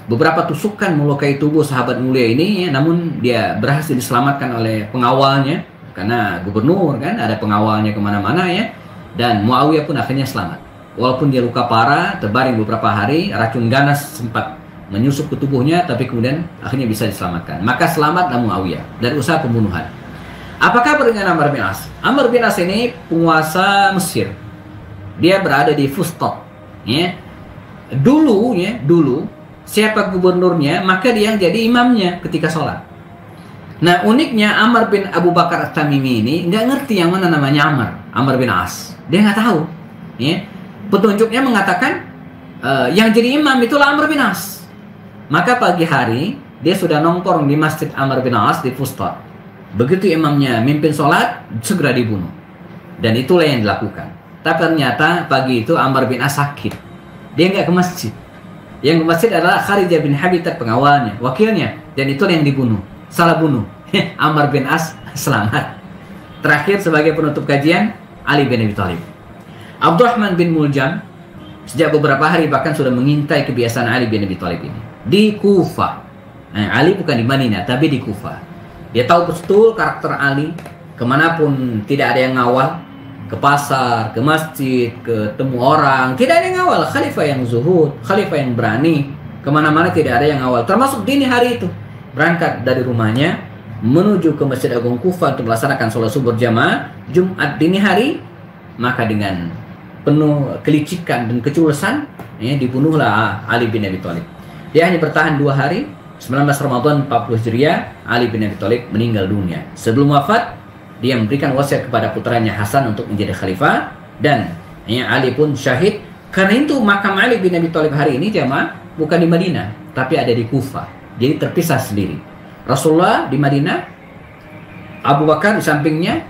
A: Beberapa tusukan melukai tubuh sahabat mulia ini, namun dia berhasil diselamatkan oleh pengawalnya, karena gubernur kan ada pengawalnya kemana-mana dan Muawiyah pun akhirnya selamat. Walaupun dia luka parah, terbaring beberapa hari, racun ganas sempat menyusup ke tubuhnya, tapi kemudian akhirnya bisa diselamatkan. Maka selamatlah Muawiyah dari usaha pembunuhan. Apa kabar dengan Amr bin As? Amr bin As ini penguasa Mesir. Dia berada di Fustat. Dulu siapa gubernurnya, maka dia yang jadi imamnya ketika sholat. Nah, uniknya Amr bin Abu Bakar At-Tamimi ini nggak ngerti yang mana namanya Amr bin As. Dia nggak tahu. Petunjuknya mengatakan yang jadi imam itulah Amr bin As. Maka pagi hari dia sudah nongkrong di Masjid Amr bin As di Fustat. Begitu imamnya mimpin sholat, segera dibunuh. Dan itulah yang dilakukan. Tapi ternyata pagi itu Amr bin As sakit. Dia nggak ke masjid. Yang ke masjid adalah Kharijah bin Habitat, pengawalnya, wakilnya. Dan itulah yang dibunuh. Salah bunuh. Amr bin As selamat. Terakhir sebagai penutup kajian, Ali bin Abi Thalib. Abdurrahman bin Muljam sejak beberapa hari bahkan sudah mengintai kebiasaan Ali bin Abi Thalib ini di Kufah. Ali bukan di Madinah, tapi di Kufah. Dia tahu betul karakter Ali. Kemanapun tidak ada yang ngawal. Ke pasar, ke masjid, ketemu orang, tidak ada yang ngawal. Khalifah yang zuhud, khalifah yang berani. Kemana-mana tidak ada yang ngawal. Termasuk dini hari itu. Berangkat dari rumahnya menuju ke Masjid Agung Kufah untuk melaksanakan sholat subuh berjamaah Jumat dini hari. Maka dengan penuh kelicikan dan keculasan dibunuhlah Ali bin Abi Thalib. Dia hanya bertahan 2 hari. 19 Ramadan 40 Hijriah, Ali bin Abi Thalib meninggal dunia. Sebelum wafat, dia memberikan wasiat kepada putranya Hasan untuk menjadi khalifah, dan Ali pun syahid. Karena itu makam Ali bin Abi Thalib hari ini jamaah bukan di Madinah, tapi ada di Kufah. Jadi terpisah sendiri. Rasulullah di Madinah, Abu Bakar di sampingnya,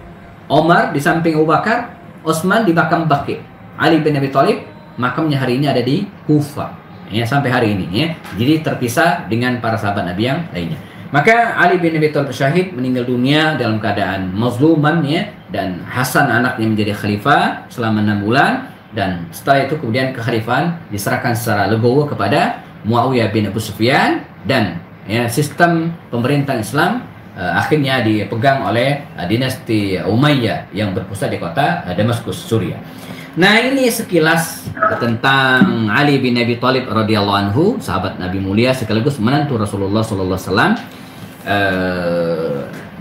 A: Omar di samping Abu Bakar, Utsman di makam Baqi. Ali bin Abi Thalib makamnya hari ini ada di Kufah. Sampai hari ini Jadi terpisah dengan para sahabat Nabi yang lainnya. Maka Ali bin Abi Thalib syahid, meninggal dunia dalam keadaan mazluman dan Hasan anaknya menjadi khalifah selama 6 bulan, dan setelah itu kemudian kekhalifahan diserahkan secara legowo kepada Muawiyah bin Abu Sufyan, dan sistem pemerintahan Islam akhirnya dipegang oleh dinasti Umayyah yang berpusat di kota Damaskus, Suriah. Nah, ini sekilas tentang Ali bin Abi Thalib radhiyallahu anhu, sahabat Nabi mulia sekaligus menantu Rasulullah sallallahu alaihi wasallam.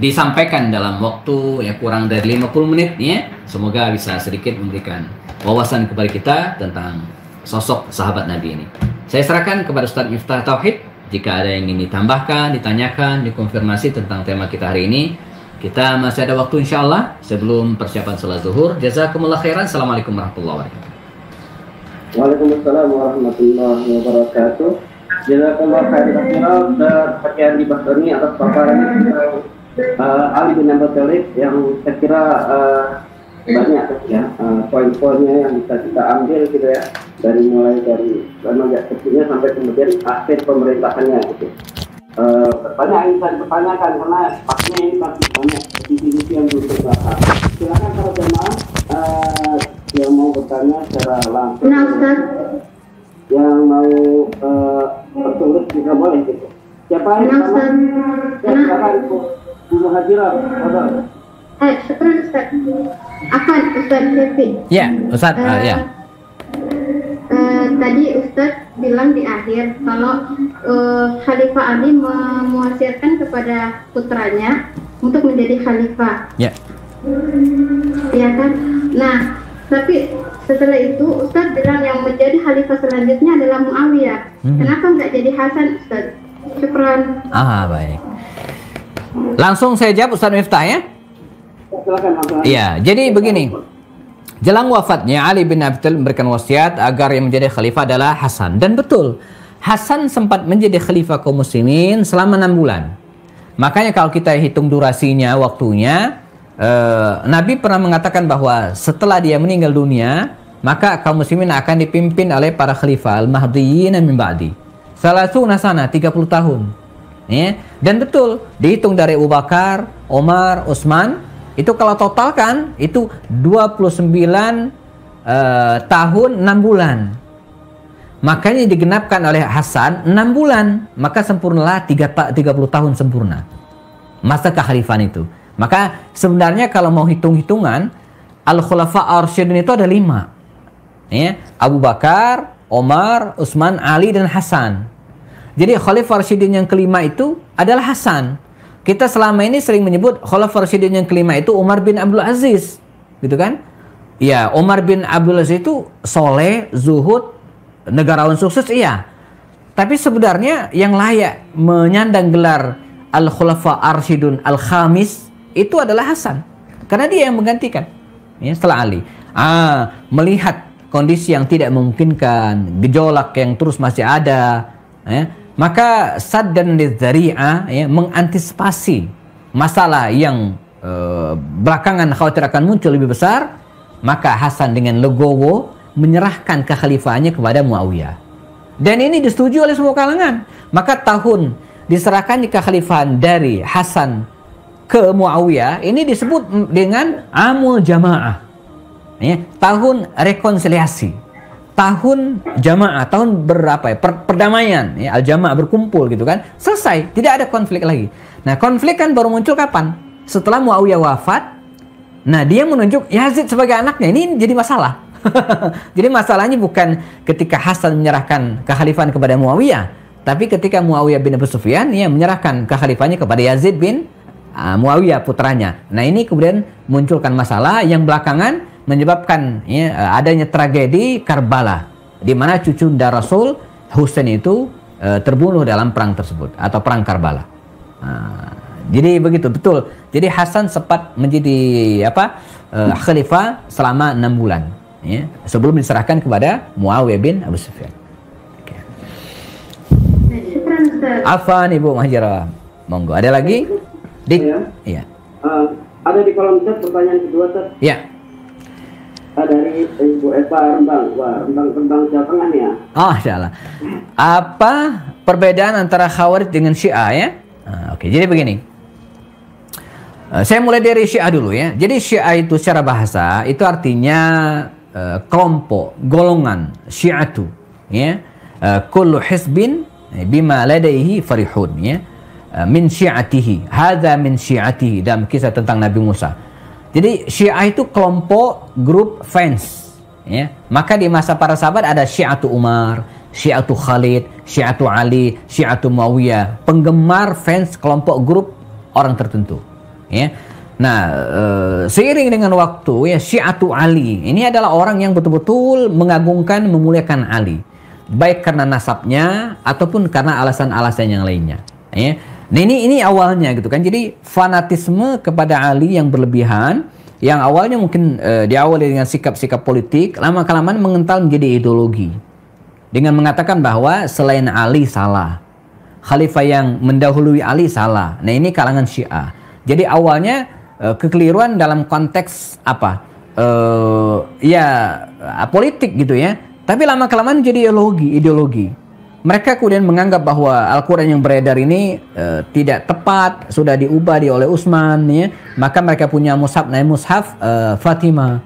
A: Disampaikan dalam waktu kurang dari 50 menit Semoga bisa sedikit memberikan wawasan kepada kita tentang sosok sahabat Nabi ini. Saya serahkan kepada Ustaz Miftah Tauhid. Jika ada yang ingin ditambahkan, ditanyakan, dikonfirmasi tentang tema kita hari ini, kita masih ada waktu insyaallah sebelum persiapan salat zuhur. Jazakumullah khairan. Assalamualaikum warahmatullahi wabarakatuh.
B: Waalaikumsalam warahmatullahi wabarakatuh. Jazakumullah khairan seperti yang dibahas ini atas paparan Ali bin Abi Thalib yang saya kira banyak poin-poinnya yang bisa kita ambil gitu dari mulai dari remaja kecilnya sampai kemudian akhir pemerintahannya gitu. Pertanyaan yang bisa dipertanyakan karena pastinya ini masih banyak visi-visi yang belum terbahas. Silakan para jemaah yang mau bertanya secara langsung. Yang mau tertulis juga boleh gitu. Siapa yang pertama? Silakan Bu Muhajirah.
C: Syukur Ustaz. Akan Ustaz Syafi.
A: Ya, Ustaz.
C: Tadi Ustaz bilang di akhir kalau Khalifah Ali mewasiatkan kepada putranya untuk menjadi khalifah.
A: Ya.
C: Ya kan? Nah, tapi setelah itu Ustaz bilang yang menjadi khalifah selanjutnya adalah Muawiyah. Kenapa nggak jadi Hasan, Ustaz? Syukran.
A: Baik. Langsung saya jawab Ustaz Miftah ya.
B: Silakan, Mas.
A: Iya, jadi begini. Jelang wafatnya Ali bin Abi Thalib memberikan wasiat agar yang menjadi khalifah adalah Hasan. Dan betul, Hasan sempat menjadi khalifah kaum muslimin selama 6 bulan. Makanya kalau kita hitung durasinya, waktunya, Nabi pernah mengatakan bahwa setelah dia meninggal dunia, maka kaum muslimin akan dipimpin oleh para khalifah al-mahdiyyin min ba'di. Salasuna sana, 30 tahun. Ya. Dan betul, dihitung dari Abu Bakar, Omar, Utsman, itu kalau totalkan itu 29 tahun 6 bulan. Makanya digenapkan oleh Hasan 6 bulan, maka sempurnalah 30 tahun sempurna masa kekhalifahan itu. Maka sebenarnya kalau mau hitung-hitungan, Al-Khulafa Ar-Rasyidin itu ada 5. Ya, Abu Bakar, Omar, Utsman, Ali, dan Hasan. Jadi Khalifah Rasyidin yang kelima itu adalah Hasan. Kita selama ini sering menyebut Khalifah Rasyidin yang kelima itu Umar bin Abdul Aziz, gitu kan? Ya, Umar bin Abdul Aziz itu soleh, zuhud, negarawan sukses, iya. Tapi sebenarnya yang layak menyandang gelar Al-Khulafa Ar-Rasyidun Al-Khamis itu adalah Hasan, karena dia yang menggantikan ya, setelah Ali. Melihat kondisi yang tidak memungkinkan, gejolak yang terus masih ada, ya, maka saddan lidzari'ah, ya, mengantisipasi masalah yang belakangan khawatir akan muncul lebih besar, maka Hasan dengan legowo menyerahkan kekhalifahannya kepada Muawiyah. Dan ini disetujui oleh semua kalangan. Maka tahun diserahkannya kekhalifahan dari Hasan ke Muawiyah ini disebut dengan Amul Jamaah, ya, tahun rekonsiliasi, tahun jamaah, tahun berapa ya, perdamaian, ya, al-jamaah, berkumpul gitu kan, selesai, tidak ada konflik lagi. Nah, konflik kan baru muncul kapan? Setelah Muawiyah wafat. Nah, dia menunjuk Yazid sebagai anaknya. Ini jadi masalah. Jadi masalahnya bukan ketika Hasan menyerahkan kekhalifahan kepada Muawiyah, tapi ketika Muawiyah bin Abu Sufyan, ya, menyerahkan kekhalifahannya kepada Yazid bin Muawiyah, putranya. Nah, ini kemudian munculkan masalah yang belakangan menyebabkan, ya, adanya tragedi Karbala, di mana cucunda Rasul Husain itu terbunuh dalam perang tersebut atau perang Karbala. Jadi begitu, betul. Jadi Hasan sempat menjadi khalifah selama 6 bulan, ya, sebelum diserahkan kepada Muawiyah bin Abu Sufyan. Afan Ibu Mahjara, monggo. Ada lagi? Iya.
B: Ada di kolom chat pertanyaan kedua, Ustaz.
A: Iya.
B: Dari Ibu Eva Rembang Jawa Tengah ya.
A: Oh, insyaallah. Apa perbedaan antara Khawarij dengan Syiah, ya? Oke, jadi begini. Saya mulai dari Syiah dulu, ya. Jadi Syiah itu secara bahasa itu artinya kelompok, golongan, Syiatu, ya. Kullu hizbin bima ladaihi farihun, ya. Min syiatihi, hadza min syiatihi, dalam kisah tentang Nabi Musa. Jadi Syiah itu kelompok, grup fans, ya. Maka di masa para sahabat ada Syiatu Umar, Syiatu Khalid, Syiatu Ali, Syiatu Muawiyah, penggemar fans kelompok grup orang tertentu, ya. Nah, seiring dengan waktu, ya, Syiatu Ali ini adalah orang yang betul-betul mengagungkan, memuliakan Ali, baik karena nasabnya ataupun karena alasan-alasan yang lainnya, ya. Nah, ini awalnya gitu kan. Jadi fanatisme kepada Ali yang berlebihan, yang awalnya mungkin diawali dengan sikap-sikap politik, lama-kelamaan mengental menjadi ideologi, dengan mengatakan bahwa selain Ali salah, khalifah yang mendahului Ali salah. Nah, ini kalangan Syiah. Jadi awalnya kekeliruan dalam konteks politik gitu, ya. Tapi lama-kelamaan jadi ideologi. Mereka kemudian menganggap bahwa Al-Quran yang beredar ini tidak tepat, sudah diubah oleh Utsman, ya. Maka mereka punya mushaf, mushaf Fatimah.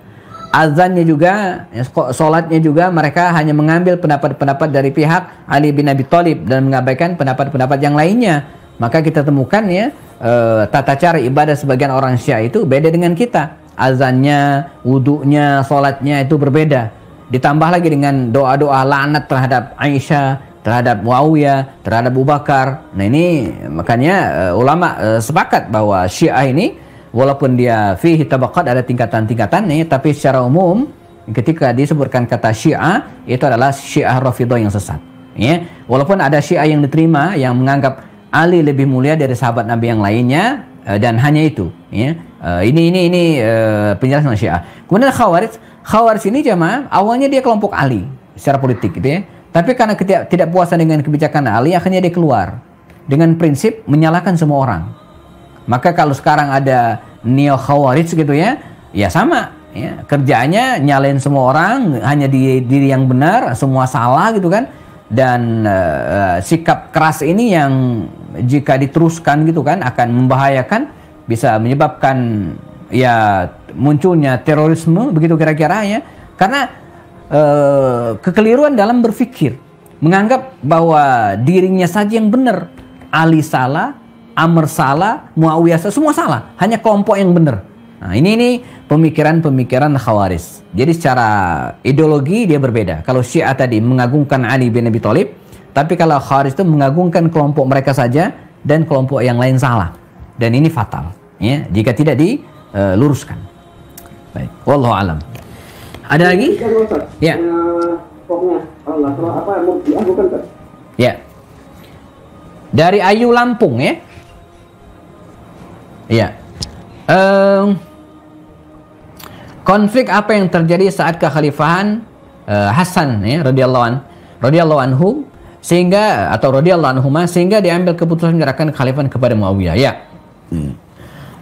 A: Azannya juga, ya, sholatnya juga mereka hanya mengambil pendapat-pendapat dari pihak Ali bin Abi Thalib dan mengabaikan pendapat-pendapat yang lainnya. Maka kita temukan, ya, tata cara ibadah sebagian orang Syiah itu beda dengan kita. Azannya, wudunya, sholatnya itu berbeda. Ditambah lagi dengan doa-doa laknat terhadap Aisyah, terhadap Muawiyah, terhadap Abu Bakar. Nah, ini makanya ulama sepakat bahwa Syiah ini walaupun dia fihi tabaqat, ada tingkatan-tingkatan nih, tapi secara umum ketika disebutkan kata Syiah itu adalah Syiah Rafidhah yang sesat, ya. Walaupun ada Syiah yang diterima yang menganggap Ali lebih mulia dari sahabat Nabi yang lainnya,
D: dan hanya itu, ya. Ini penjelasan Syiah. Kemudian Khawarij ini jamaah awalnya dia kelompok Ali secara politik gitu ya. Tapi karena tidak puasan dengan kebijakan Ali, akhirnya dia keluar dengan prinsip menyalahkan semua orang. Maka kalau sekarang ada neo Khawarij gitu ya, ya sama, ya, kerjaannya nyalain semua orang, hanya diri yang benar, semua salah gitu kan. Dan sikap keras ini yang jika diteruskan gitu kan akan membahayakan, bisa menyebabkan ya munculnya terorisme begitu kira-kira ya. Karena kekeliruan dalam berpikir, menganggap bahwa dirinya saja yang benar, Ali salah, Amr salah, Muawiyah salah, semua salah, hanya kelompok yang benar. Nah, ini pemikiran-pemikiran Khawarij. Jadi secara ideologi dia berbeda. Kalau Syiah tadi mengagungkan Ali bin Abi Thalib, tapi kalau Khawarij itu mengagungkan kelompok mereka saja dan kelompok yang lain salah. Dan ini fatal, ya, jika tidak diluruskan. Baik, wallahu alam. Ada lagi? Ya. Ya. Dari Ayu Lampung ya. Ya. Konflik apa yang terjadi saat kekhalifahan Hasan ya radhiyallahu anhu sehingga sehingga diambil keputusan menyerahkan kekhalifahan kepada Muawiyah ya.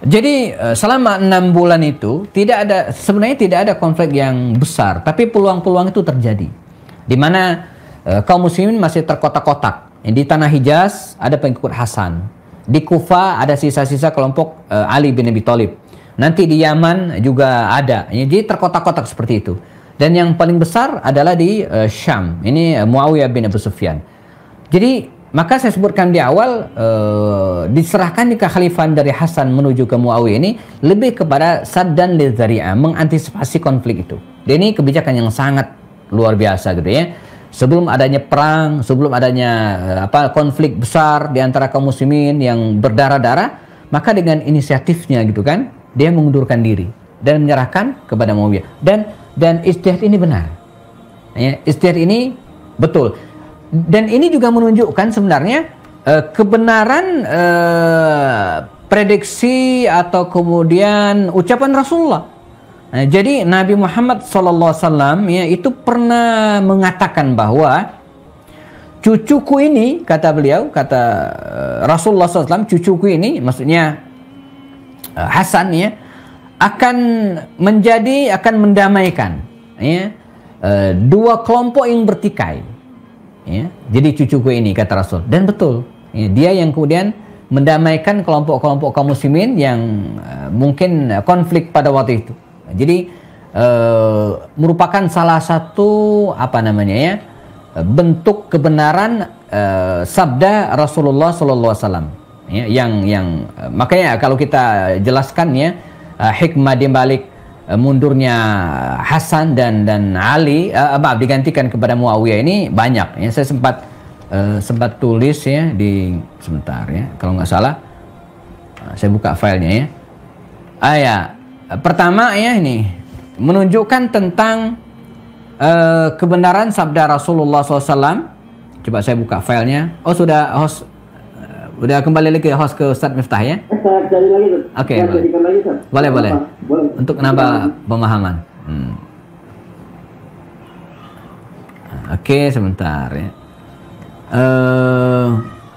D: Jadi selama 6 bulan itu sebenarnya tidak ada konflik yang besar, tapi peluang-peluang itu terjadi di mana kaum muslimin masih terkotak-kotak. Di tanah Hijaz ada pengikut Hasan, di Kufa ada sisa-sisa kelompok Ali bin Abi Thalib. Nanti di Yaman juga ada. Jadi terkotak-kotak seperti itu. Dan yang paling besar adalah di Syam. Ini Muawiyah bin Abu Sufyan. Jadi maka saya sebutkan di awal diserahkan di kekhalifahan dari Hasan menuju ke Muawiyah ini lebih kepada saddan lidzari'ah, mengantisipasi konflik itu. Dan ini kebijakan yang sangat luar biasa gitu ya. Sebelum adanya perang, sebelum adanya konflik besar di antara kaum muslimin yang berdarah-darah, maka dengan inisiatifnya gitu kan, dia mengundurkan diri dan menyerahkan kepada Muawiyah. Dan ijtihad ini benar. Ya, ijtihad ini betul. Dan ini juga menunjukkan sebenarnya kebenaran prediksi atau kemudian ucapan Rasulullah. Nah, jadi Nabi Muhammad SAW ya itu pernah mengatakan bahwa cucuku ini, kata beliau, kata Rasulullah SAW, cucuku ini, maksudnya Hasan ya, akan mendamaikan ya, dua kelompok yang bertikai ya. Jadi cucuku ini, kata Rasul, dan betul ya, dia yang kemudian mendamaikan kelompok-kelompok kaum muslimin yang mungkin konflik pada waktu itu. Jadi merupakan salah satu bentuk kebenaran sabda Rasulullah SAW. Ya, yang makanya kalau kita jelaskan ya hikmah di balik mundurnya Hasan dan Ali digantikan kepada Muawiyah ini banyak ya. Saya sempat tulis ya di sebentar ya kalau nggak salah, saya buka filenya ya. Pertama ya ini menunjukkan tentang kebenaran sabda Rasulullah SAW. Coba saya buka filenya. Oh sudah host. Udah kembali lagi host ke Ustadz Miftah ya? Oke, boleh. Untuk nambah pemahaman. Oke, sebentar ya.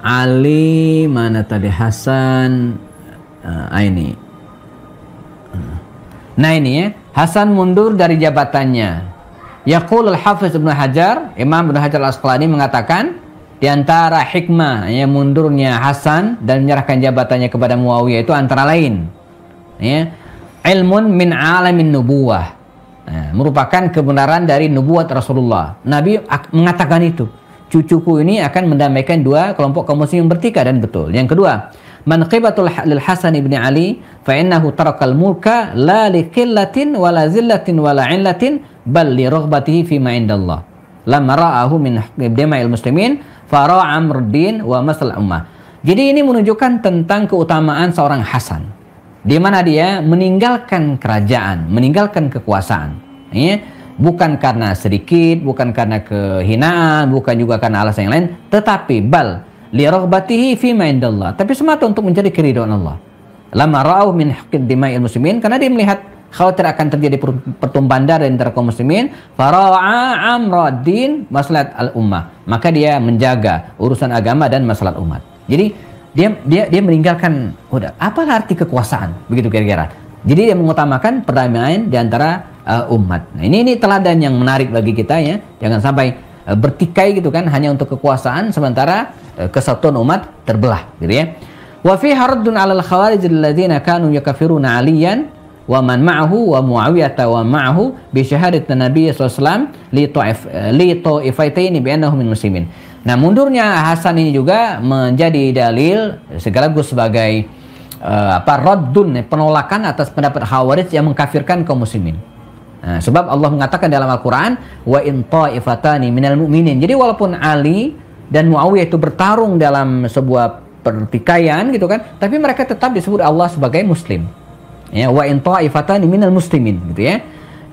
D: Ali mana tadi Hasan? Ini. Nah ini ya, Hasan mundur dari jabatannya. Yaqul al-Hafiz Ibnu Hajar, Imam Ibnu Hajar al-Asqalani mengatakan, di antara hikmah ya mundurnya Hasan dan menyerahkan jabatannya kepada Muawiyah itu antara lain ya, ilmun min alamin nubuwah, merupakan kebenaran dari nubuat Rasulullah. Nabi mengatakan itu, cucuku ini akan mendamaikan dua kelompok kaum muslim yang bertikai, dan betul. Yang kedua, manqibatul lil Hasan ibn Ali fa innahu tarakal mulka la li qillatin wala zillatin wala illatin bal li raghbatihi fi ma indallah lamma ra'ahu min dima'il muslimin fara' amruddin wa masal ummah. Jadi ini menunjukkan tentang keutamaan seorang Hasan, di mana dia meninggalkan kerajaan, meninggalkan kekuasaan ya, bukan karena sedikit, bukan karena kehinaan, bukan juga karena alasan yang lain, tetapi bal li raghbatihi fi ma indallah, tapi semata untuk mencari keridhaan Allah. lama ra'au min haqqid dima'il muslimin, karena dia melihat khawatir akan terjadi pertumpahan darah antara kaum muslimin, fara'a amradin maslahat al-ummah, maka dia menjaga urusan agama dan masalah umat. Jadi dia meninggalkan udah apalah arti kekuasaan, begitu kira-kira. Jadi dia mengutamakan perdamaian di antara umat. Nah, ini teladan yang menarik bagi kita ya. Jangan sampai bertikai gitu kan hanya untuk kekuasaan sementara kesatuan umat terbelah gitu ya. Wa fi haraddun 'alal khawarij alladziina kanu yakfiruna 'aliyan wa man ma'ahu wa Muawiyah wa ma'ahu bi syahadati Nabi sallallahu alaihi wasallam li ta'ifatain bi annahum min muslimin. Nah, mundurnya Hasan ini juga menjadi dalil sekaligus sebagai raddun, penolakan atas pendapat Khawarij yang mengkafirkan kaum muslimin. Nah, sebab Allah mengatakan dalam Al-Qur'an wa in ta'ifatani minal mu'minin. Jadi walaupun Ali dan Muawiyah itu bertarung dalam sebuah pertikaian gitu kan, tapi mereka tetap disebut Allah sebagai muslim. Ya, wa in ta'ifatani minal muslimin gitu ya.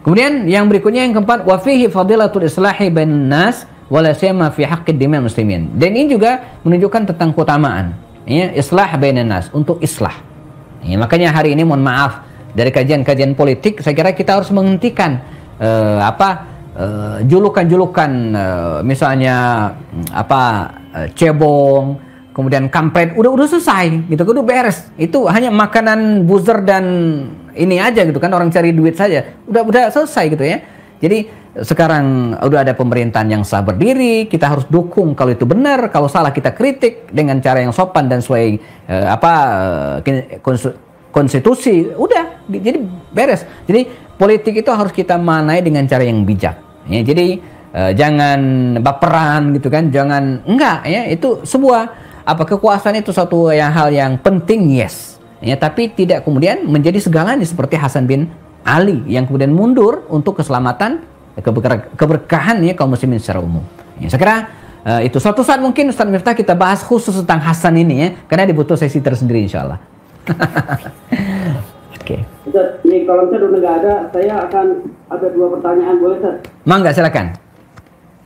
D: Kemudian yang berikutnya yang keempat, wa fihi fadilatul islahi bainan nas wala siyama fi haqqid dima'il muslimin. Dan ini juga menunjukkan tentang keutamaan ya, islah bainan nas, untuk islah. Ya, makanya hari ini mohon maaf dari kajian-kajian politik, saya kira kita harus menghentikan julukan-julukan misalnya cebong, kemudian kampret, udah selesai gitu, udah beres. Itu hanya makanan buzzer dan ini aja gitu kan, orang cari duit saja. Udah selesai gitu ya. Jadi sekarang udah ada pemerintahan yang sah berdiri, kita harus dukung kalau itu benar, kalau salah kita kritik dengan cara yang sopan dan sesuai konstitusi, udah jadi beres. Jadi politik itu harus kita manai dengan cara yang bijak ya. Jadi jangan baperan gitu kan, jangan enggak ya, itu sebuah kekuasaan itu satu hal yang penting, yes ya, tapi tidak kemudian menjadi segalanya seperti Hasan bin Ali yang kemudian mundur untuk keselamatan keberkahan ya kaum muslimin secara umum. Ya, saya kira itu suatu saat mungkin Ustaz Miftah kita bahas khusus tentang Hasan ini ya, karena dibutuh sesi tersendiri insyaallah. Oke.
B: Ustaz, ini kalau saya udah nggak ada, saya akan ada 2 pertanyaan, boleh Ustaz?
D: Mangga, silakan.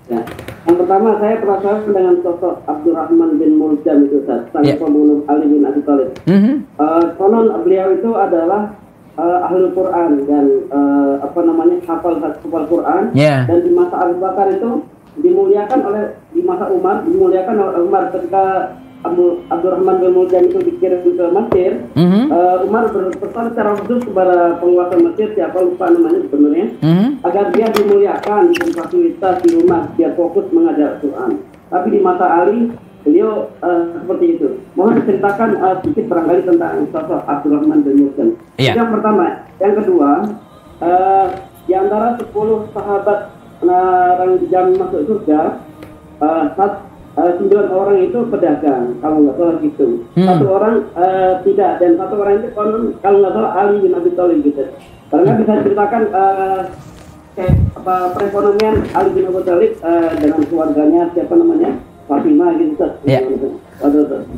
B: Ya. Yang pertama, saya penasaran dengan sosok Abdurrahman bin Muljam itu Ustaz, sang pembunuh Ali bin Abi Thalib. Konon beliau itu adalah ahlul Quran dan hafal Quran, dan di masa Abu Bakar itu di masa Umar dimuliakan oleh Umar ketika Abdurrahman bin Muljam itu dikirim ke Mesir. Umar berpesan secara khusus kepada penguasa Mesir, siapa lupa namanya sebenarnya, agar dia dimuliakan dan fasilitas di rumah biar fokus mengajar Quran. Tapi di masa Ali beliau seperti itu. Mohon diceritakan sedikit barangkali tentang sosok Abdurrahman bin Muljam. Yang pertama. Yang kedua, di antara 10 sahabat yang masuk surga, 9 orang itu pedagang, kalau nggak salah gitu. 1 orang tidak, dan 1 orang itu kalau nggak salah Ali bin Abi Thalib gitu. Karena bisa ceritakan perekonomian Ali bin Abi Thalib dengan keluarganya, siapa namanya, Fatimah gitu. Ya.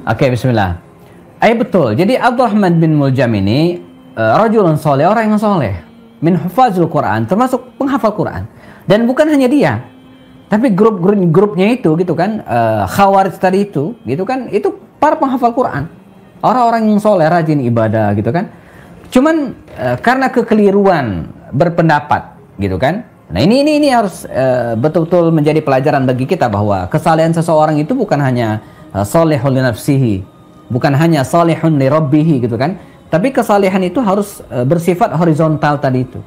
D: Oke, bismillah. Betul. Jadi Abdurrahman bin Muljam ini rajulun soleh, orang yang soleh, min hufazul Quran, termasuk penghafal Quran. Dan bukan hanya dia, tapi grupnya itu gitu kan, Khawarij tadi itu gitu kan, itu para penghafal Quran, orang-orang yang soleh, rajin ibadah gitu kan. Cuman karena kekeliruan berpendapat gitu kan. Nah ini harus betul-betul menjadi pelajaran bagi kita bahwa kesalehan seseorang itu bukan hanya solehun li nafsihi, bukan hanya solehun li rabbihi gitu kan, tapi kesalehan itu harus bersifat horizontal tadi itu.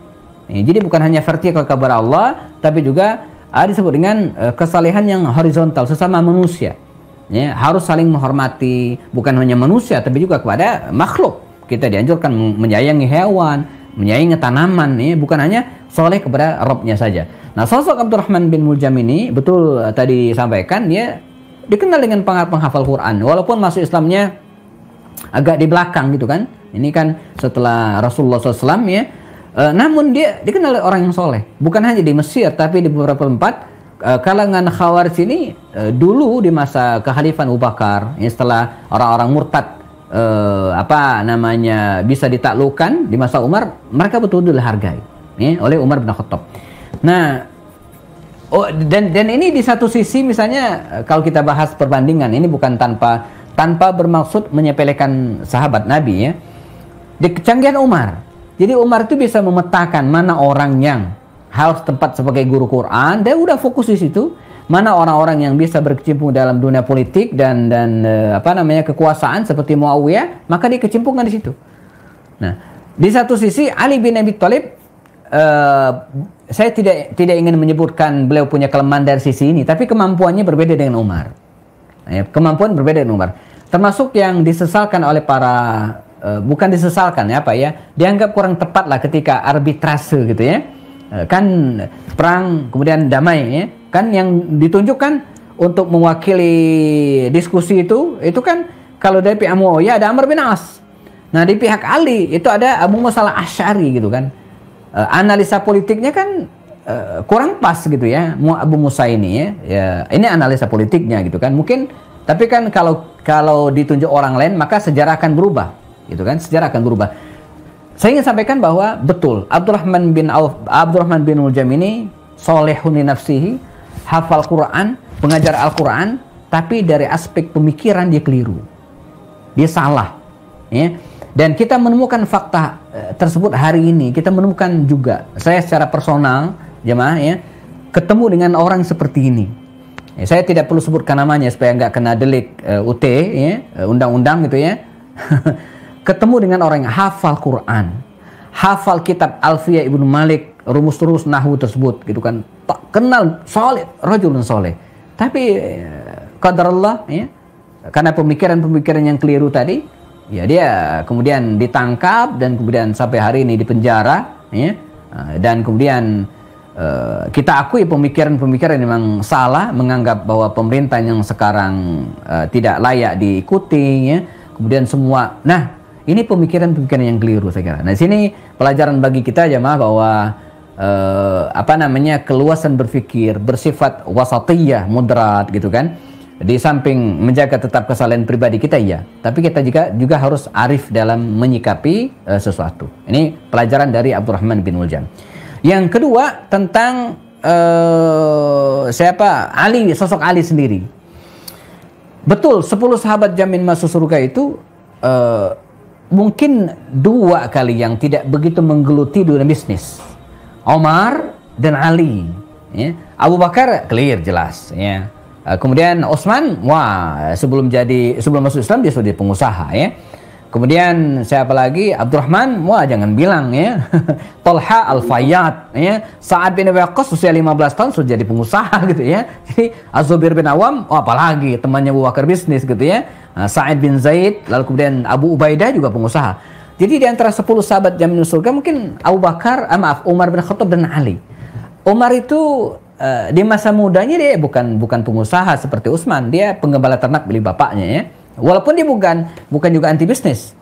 D: Jadi bukan hanya vertikal kepada Allah, tapi juga disebut dengan kesalehan yang horizontal sesama manusia. Ya, harus saling menghormati, bukan hanya manusia tapi juga kepada makhluk. Kita dianjurkan menyayangi hewan, menyayangi tanaman, ya, bukan hanya soleh kepada Rabbnya saja. Nah, sosok Abdurrahman bin Muljam ini betul tadi sampaikan, dia dikenal dengan penghafal Quran, walaupun masuk Islamnya agak di belakang gitu kan. Ini kan setelah Rasulullah SAW ya. Namun dia dikenal orang yang soleh, bukan hanya di Mesir tapi di beberapa tempat. Kalangan Khawarij ini dulu di masa kekhalifahan Abu Bakar, ya, setelah orang-orang murtad bisa ditaklukkan di masa Umar, mereka betul-betul dihargai ya, oleh Umar bin Khattab. Nah, dan ini di satu sisi misalnya kalau kita bahas perbandingan, ini bukan tanpa bermaksud menyepelekan sahabat Nabi ya. Di kecanggihan Umar. Jadi Umar itu bisa memetakan mana orang yang harus tempat sebagai guru Quran, dia udah fokus di situ. Mana orang-orang yang bisa berkecimpung dalam dunia politik dan kekuasaan seperti Muawiyah, maka dia kecimpungkan di situ. Nah, di satu sisi Ali bin Abi Thalib, saya tidak ingin menyebutkan beliau punya kelemahan dari sisi ini, tapi kemampuannya berbeda dengan Umar. Kemampuan berbeda dengan Umar. Termasuk yang disesalkan oleh para bukan disesalkan dianggap kurang tepat lah ketika arbitrase gitu ya. Kan perang kemudian damai ya. Kan yang ditunjukkan untuk mewakili diskusi itu kan kalau dari pihak Muawiyah ada Amr bin As. Nah, di pihak Ali itu ada Abu Musa al-Asy'ari gitu kan. Analisa politiknya kan kurang pas gitu ya. Abu Musa ini ya ini analisa politiknya gitu kan. Mungkin tapi kan kalau ditunjuk orang lain maka sejarah akan berubah gitu kan. Sejarah akan berubah. Saya ingin sampaikan bahwa betul Abdurrahman bin Muljam ini solehun li nafsihi, hafal Quran, pengajar Al-Quran, tapi dari aspek pemikiran dia keliru. Dia salah. Ya. Dan kita menemukan fakta tersebut hari ini. Kita menemukan juga, saya secara personal, jemaah ya, ketemu dengan orang seperti ini. Ya, saya tidak perlu sebutkan namanya supaya nggak kena delik UT, ya, undang-undang gitu ya. Ketemu dengan orang yang hafal Quran, hafal kitab Alfiyah Ibnu Malik, rumus-rumus nahwu tersebut gitu kan, tak kenal soleh, rajulun soleh, tapi qadarullah ya, karena pemikiran-pemikiran yang keliru tadi ya dia kemudian ditangkap dan kemudian sampai hari ini dipenjara ya. Dan kemudian kita akui pemikiran-pemikiran memang salah, menganggap bahwa pemerintah yang sekarang tidak layak diikuti ya. Kemudian semua, nah ini pemikiran-pemikiran yang keliru saya kira. Nah, sini pelajaran bagi kita jemaah bahwa keluasan berpikir bersifat wasatiyah, moderat gitu kan. Di samping menjaga tetap kesalahan pribadi kita ya, tapi kita juga harus arif dalam menyikapi sesuatu. Ini pelajaran dari Abdurrahman bin Muljam. Yang kedua tentang Ali, sosok Ali sendiri. Betul, 10 sahabat jamin masuk surga itu mungkin 2 kali yang tidak begitu menggeluti dunia bisnis. Omar dan Ali. Ya. Abu Bakar clear jelas. Ya. Kemudian Utsman, sebelum masuk Islam dia sudah pengusaha ya. Kemudian siapa lagi? Abdurrahman, jangan bilang ya. Talha Al-Fayyad ya. Sa'ad bin Abi Waqqas usia 15 tahun sudah jadi pengusaha gitu ya. Jadi Az-Zubair bin Awam, apalagi temannya Abu Bakar bisnis gitu ya. Sa'id bin Zaid, lalu kemudian Abu Ubaidah juga pengusaha. Jadi di antara 10 sahabat jamin surga mungkin Abu Bakar, Umar bin Khattab dan Ali. Umar itu di masa mudanya dia bukan pengusaha seperti Utsman, dia penggembala ternak milik bapaknya ya. Walaupun dia bukan juga anti bisnis.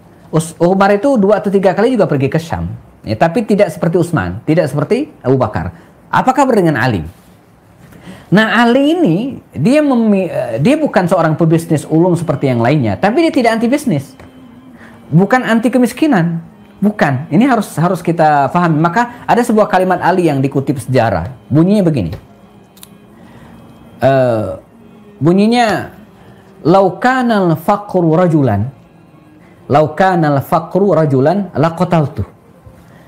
D: Umar itu 2 atau 3 kali juga pergi ke Syam. Ya, tapi tidak seperti Utsman, tidak seperti Abu Bakar. Apa kabar dengan Ali? Nah, Ali ini dia bukan seorang pebisnis ulung seperti yang lainnya, tapi dia tidak anti bisnis. Bukan anti kemiskinan. Bukan. Ini harus kita pahami. Maka ada sebuah kalimat Ali yang dikutip sejarah. Bunyinya begini. Lau kana al-faqru rajulan laqataltu.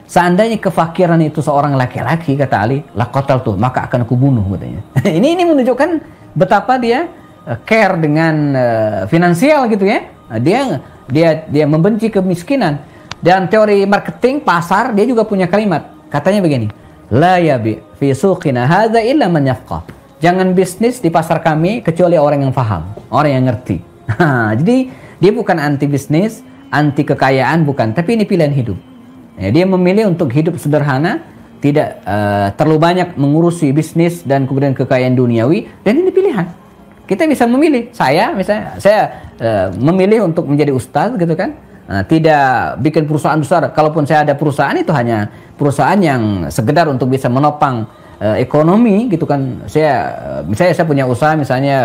D: Seandainya kefakiran itu seorang laki-laki, kata Ali, laqataltu, maka akan aku bunuh katanya. ini menunjukkan betapa dia care dengan finansial gitu ya. Dia membenci kemiskinan. Dan teori marketing pasar dia juga punya kalimat. Katanya begini, la yabi fi suqina hadza illa man yafqah. Jangan bisnis di pasar kami kecuali orang yang paham, orang yang ngerti. Jadi dia bukan anti bisnis, anti kekayaan, bukan, tapi ini pilihan hidup. Ya, dia memilih untuk hidup sederhana, tidak terlalu banyak mengurusi bisnis dan kemudian kekayaan duniawi, dan ini pilihan. Kita bisa memilih. Saya memilih untuk menjadi ustaz gitu kan. Tidak bikin perusahaan besar. Kalaupun saya ada perusahaan, itu hanya perusahaan yang sekedar untuk bisa menopang ekonomi gitu kan. Misalnya saya punya usaha misalnya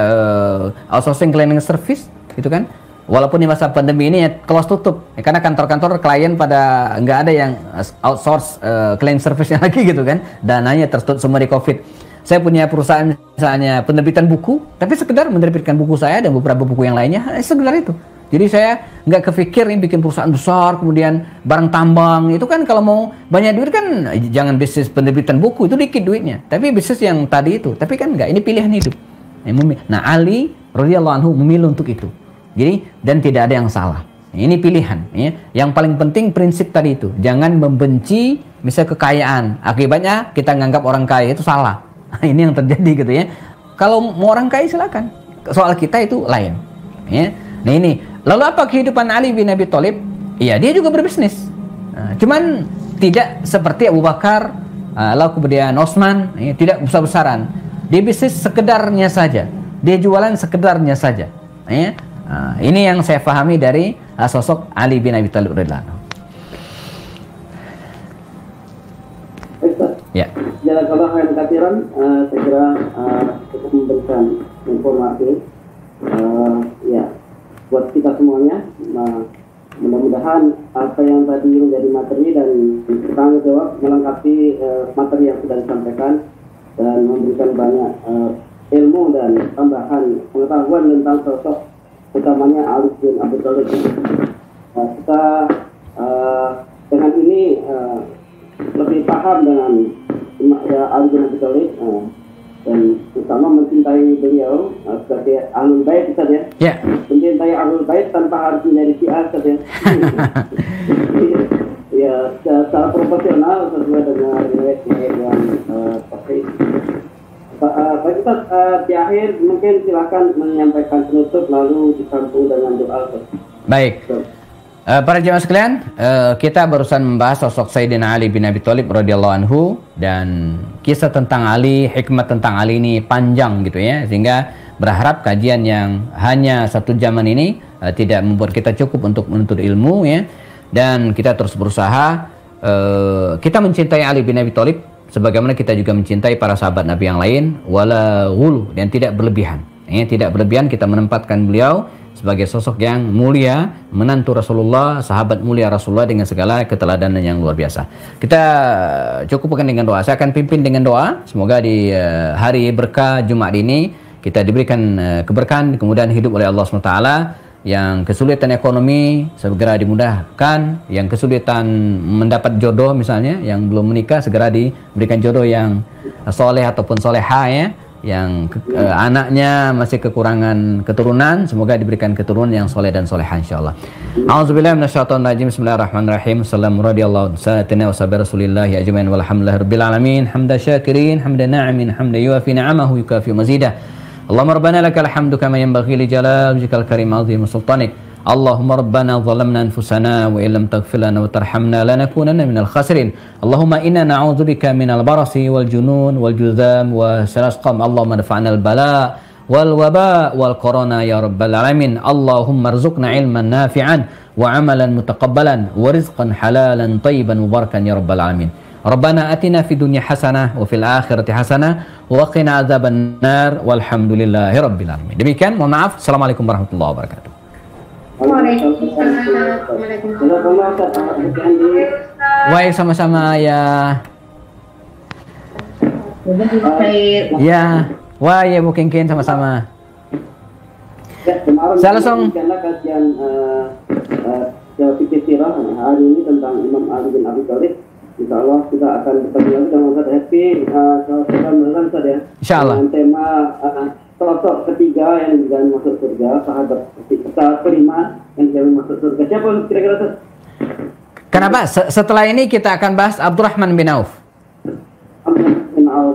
D: outsourcing cleaning service gitu kan. Walaupun di masa pandemi ini ya close tutup ya, karena kantor-kantor klien pada nggak ada yang outsource cleaning service-nya lagi gitu kan. Dananya tertutup semua di Covid. Saya punya perusahaan misalnya penerbitan buku, tapi sekedar menerbitkan buku saya dan beberapa buku yang lainnya, sekedar itu. Jadi saya nggak kepikir ini bikin perusahaan besar, kemudian barang tambang. Itu kan kalau mau banyak duit kan jangan bisnis penerbitan buku, itu dikit duitnya. Tapi bisnis yang tadi itu, tapi kan nggak, ini pilihan hidup. Nah Ali radhiyallahu anhu memilih untuk itu. Jadi dan tidak ada yang salah. Ini pilihan. Ya. Yang paling penting prinsip tadi itu, jangan membenci misal kekayaan. Akibatnya kita nganggap orang kaya itu salah. Ini yang terjadi gitu ya. Kalau mau orang kaya silakan. Soal kita itu lain. Ya. Nah ini. Lalu apa kehidupan Ali bin Abi Thalib? Iya, dia juga berbisnis. Cuman tidak seperti Abu Bakar, lalu kemudian Osman, ya, tidak besar-besaran. Dia bisnis sekedarnya saja. Dia jualan sekedarnya saja. Ya. Ini yang saya pahami dari sosok Ali bin Abi Thalib radhiyallahu anhu. Ya.
B: Jazakallahu khairan katsiran. Saya kira cukup memberikan informasi ya buat kita semuanya. Mudah-mudahan apa yang tadi menjadi materi dan tanggung jawab melengkapi materi yang sudah disampaikan dan memberikan banyak ilmu dan tambahan pengetahuan tentang sosok utamanya Ali bin Abi Thalib. Kita dengan ini lebih paham dengan Ali bin Abi Thalib dan utama mencintai beliau sebagai ahlul bait saja. Ya. Mencintai ahlul bait tanpa harus menjadi syiah saja. Ya, secara profesional sesuai dengan riwayat yang pasti. Pak Ustaz, di akhir mungkin silakan menyampaikan penutup lalu disambung dengan doa.
D: Baik. Para jemaah sekalian, kita barusan membahas sosok Sayyidina Ali bin Abi Thalib radhiyallahu anhu, dan kisah tentang Ali, hikmah tentang Ali ini panjang gitu ya, sehingga berharap kajian yang hanya 1 jaman ini tidak membuat kita cukup untuk menuntut ilmu ya, dan kita terus berusaha kita mencintai Ali bin Abi Thalib sebagaimana kita juga mencintai para sahabat Nabi yang lain, wala ghulu, dan tidak berlebihan. Ya, tidak berlebihan kita menempatkan beliau sebagai sosok yang mulia, menantu Rasulullah, sahabat mulia Rasulullah dengan segala keteladanan yang luar biasa. Kita cukupkan dengan doa. Saya akan pimpin dengan doa. Semoga di hari berkah Jumat ini kita diberikan keberkahan, kemudian hidup oleh Allah SWT. Yang kesulitan ekonomi segera dimudahkan, yang kesulitan mendapat jodoh misalnya, yang belum menikah segera diberikan jodoh yang soleh ataupun soleha ya. Yang anaknya masih kekurangan keturunan, semoga diberikan keturunan yang soleh dan soleha insyaallah. A'udzubillahi minasyaitonirrajim. Bismillahirrahmanirrahim. Assalamu radhiyallahu sayyidina wa sahabat Rasulillah ajmain walhamdulillahi rabbil alamin. Hamda syakirin, hamda na'imin, hamda yuafi ni'amahu yukafi mazidah. Allahumma rabbana lakal hamdu kama yanbaghi li jalali wajhikal karim azim sultanik. Allahumma rabbana zalamna anfusana wa illam taghfir lana wa tarhamna lanakunanna minal khasirin. Allahumma inna na'udzubika minal barasi wal junun wal juzam wa salasqam. Allahumma dafa'na al bala wal waba wal corona ya rabbal alamin. Allahumma rzuqna ilman nafi'an wa amalan mutaqabbalan wa rizqan halalan tayyiban mubarakan ya rabbal alamin. Rabbana atina fid dunya hasanah wa fil akhirati hasanah wa qina adzaban nar walhamdulillahi rabbil alamin. Demikian, mohon maaf. Assalamualaikum warahmatullahi wabarakatuh. Baik, sama-sama ya. Ya, wah ya Bu Kengken sama-sama. Saya langsung
B: kajian fikih sirah hari ini tentang Imam Ali bin Abi Thalib. Insyaallah kita akan bertemu lagi dengan Ustaz Happy
D: Insyaallah.
B: Dengan tema sosok ketiga yang jangan masuk surga, sahabat kelima yang jangan masuk surga. Siapa kira-kira Ustaz?
D: Kenapa? Setelah ini kita akan bahas Abdurrahman bin Auf.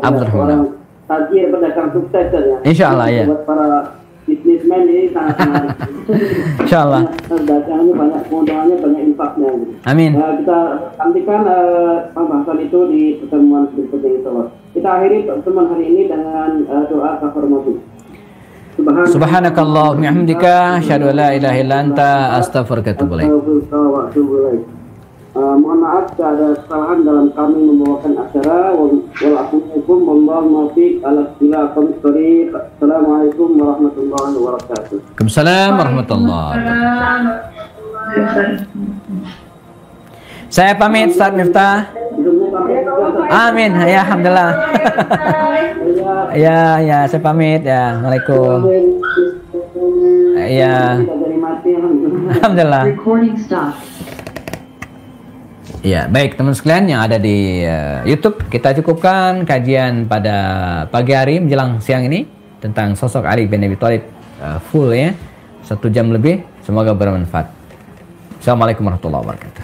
D: Abdurrahman bin Auf.
B: Tajir pedagang sukses ya.
D: Insyaallah ya.
B: Buat para bisnismen ini sangat menarik.
D: Insyaallah.
B: Dagangnya banyak, keuntungannya banyak, infaknya.
D: Amin.
B: Kita nantikan pembahasan itu di pertemuan berikutnya insyaallah. Kita akhiri pertemuan hari ini dengan doa kafaratul.
D: Subhanakallah bihamdika asyhadu an la ilaha illa anta astaghfiruka wa atubu ilaik.
B: Mohon maaf jika ada kesalahan dalam kami membawakan acara. Wassalamualaikum warahmatullahi wabarakatuh. Assalamualaikum warahmatullahi wabarakatuh.
D: Waalaikumsalam warahmatullahi wabarakatuh. Saya pamit Ustaz Miftah. Amin. Ya alhamdulillah. Ya saya pamit ya. Waalaikumsalam. Ya.
B: mati.
D: Alhamdulillah.
E: Recording stop.
D: Ya, baik teman sekalian yang ada di YouTube, kita cukupkan kajian pada pagi hari menjelang siang ini tentang sosok Ali bin Abi Thalib full ya, 1 jam lebih. Semoga bermanfaat. Assalamualaikum warahmatullahi wabarakatuh.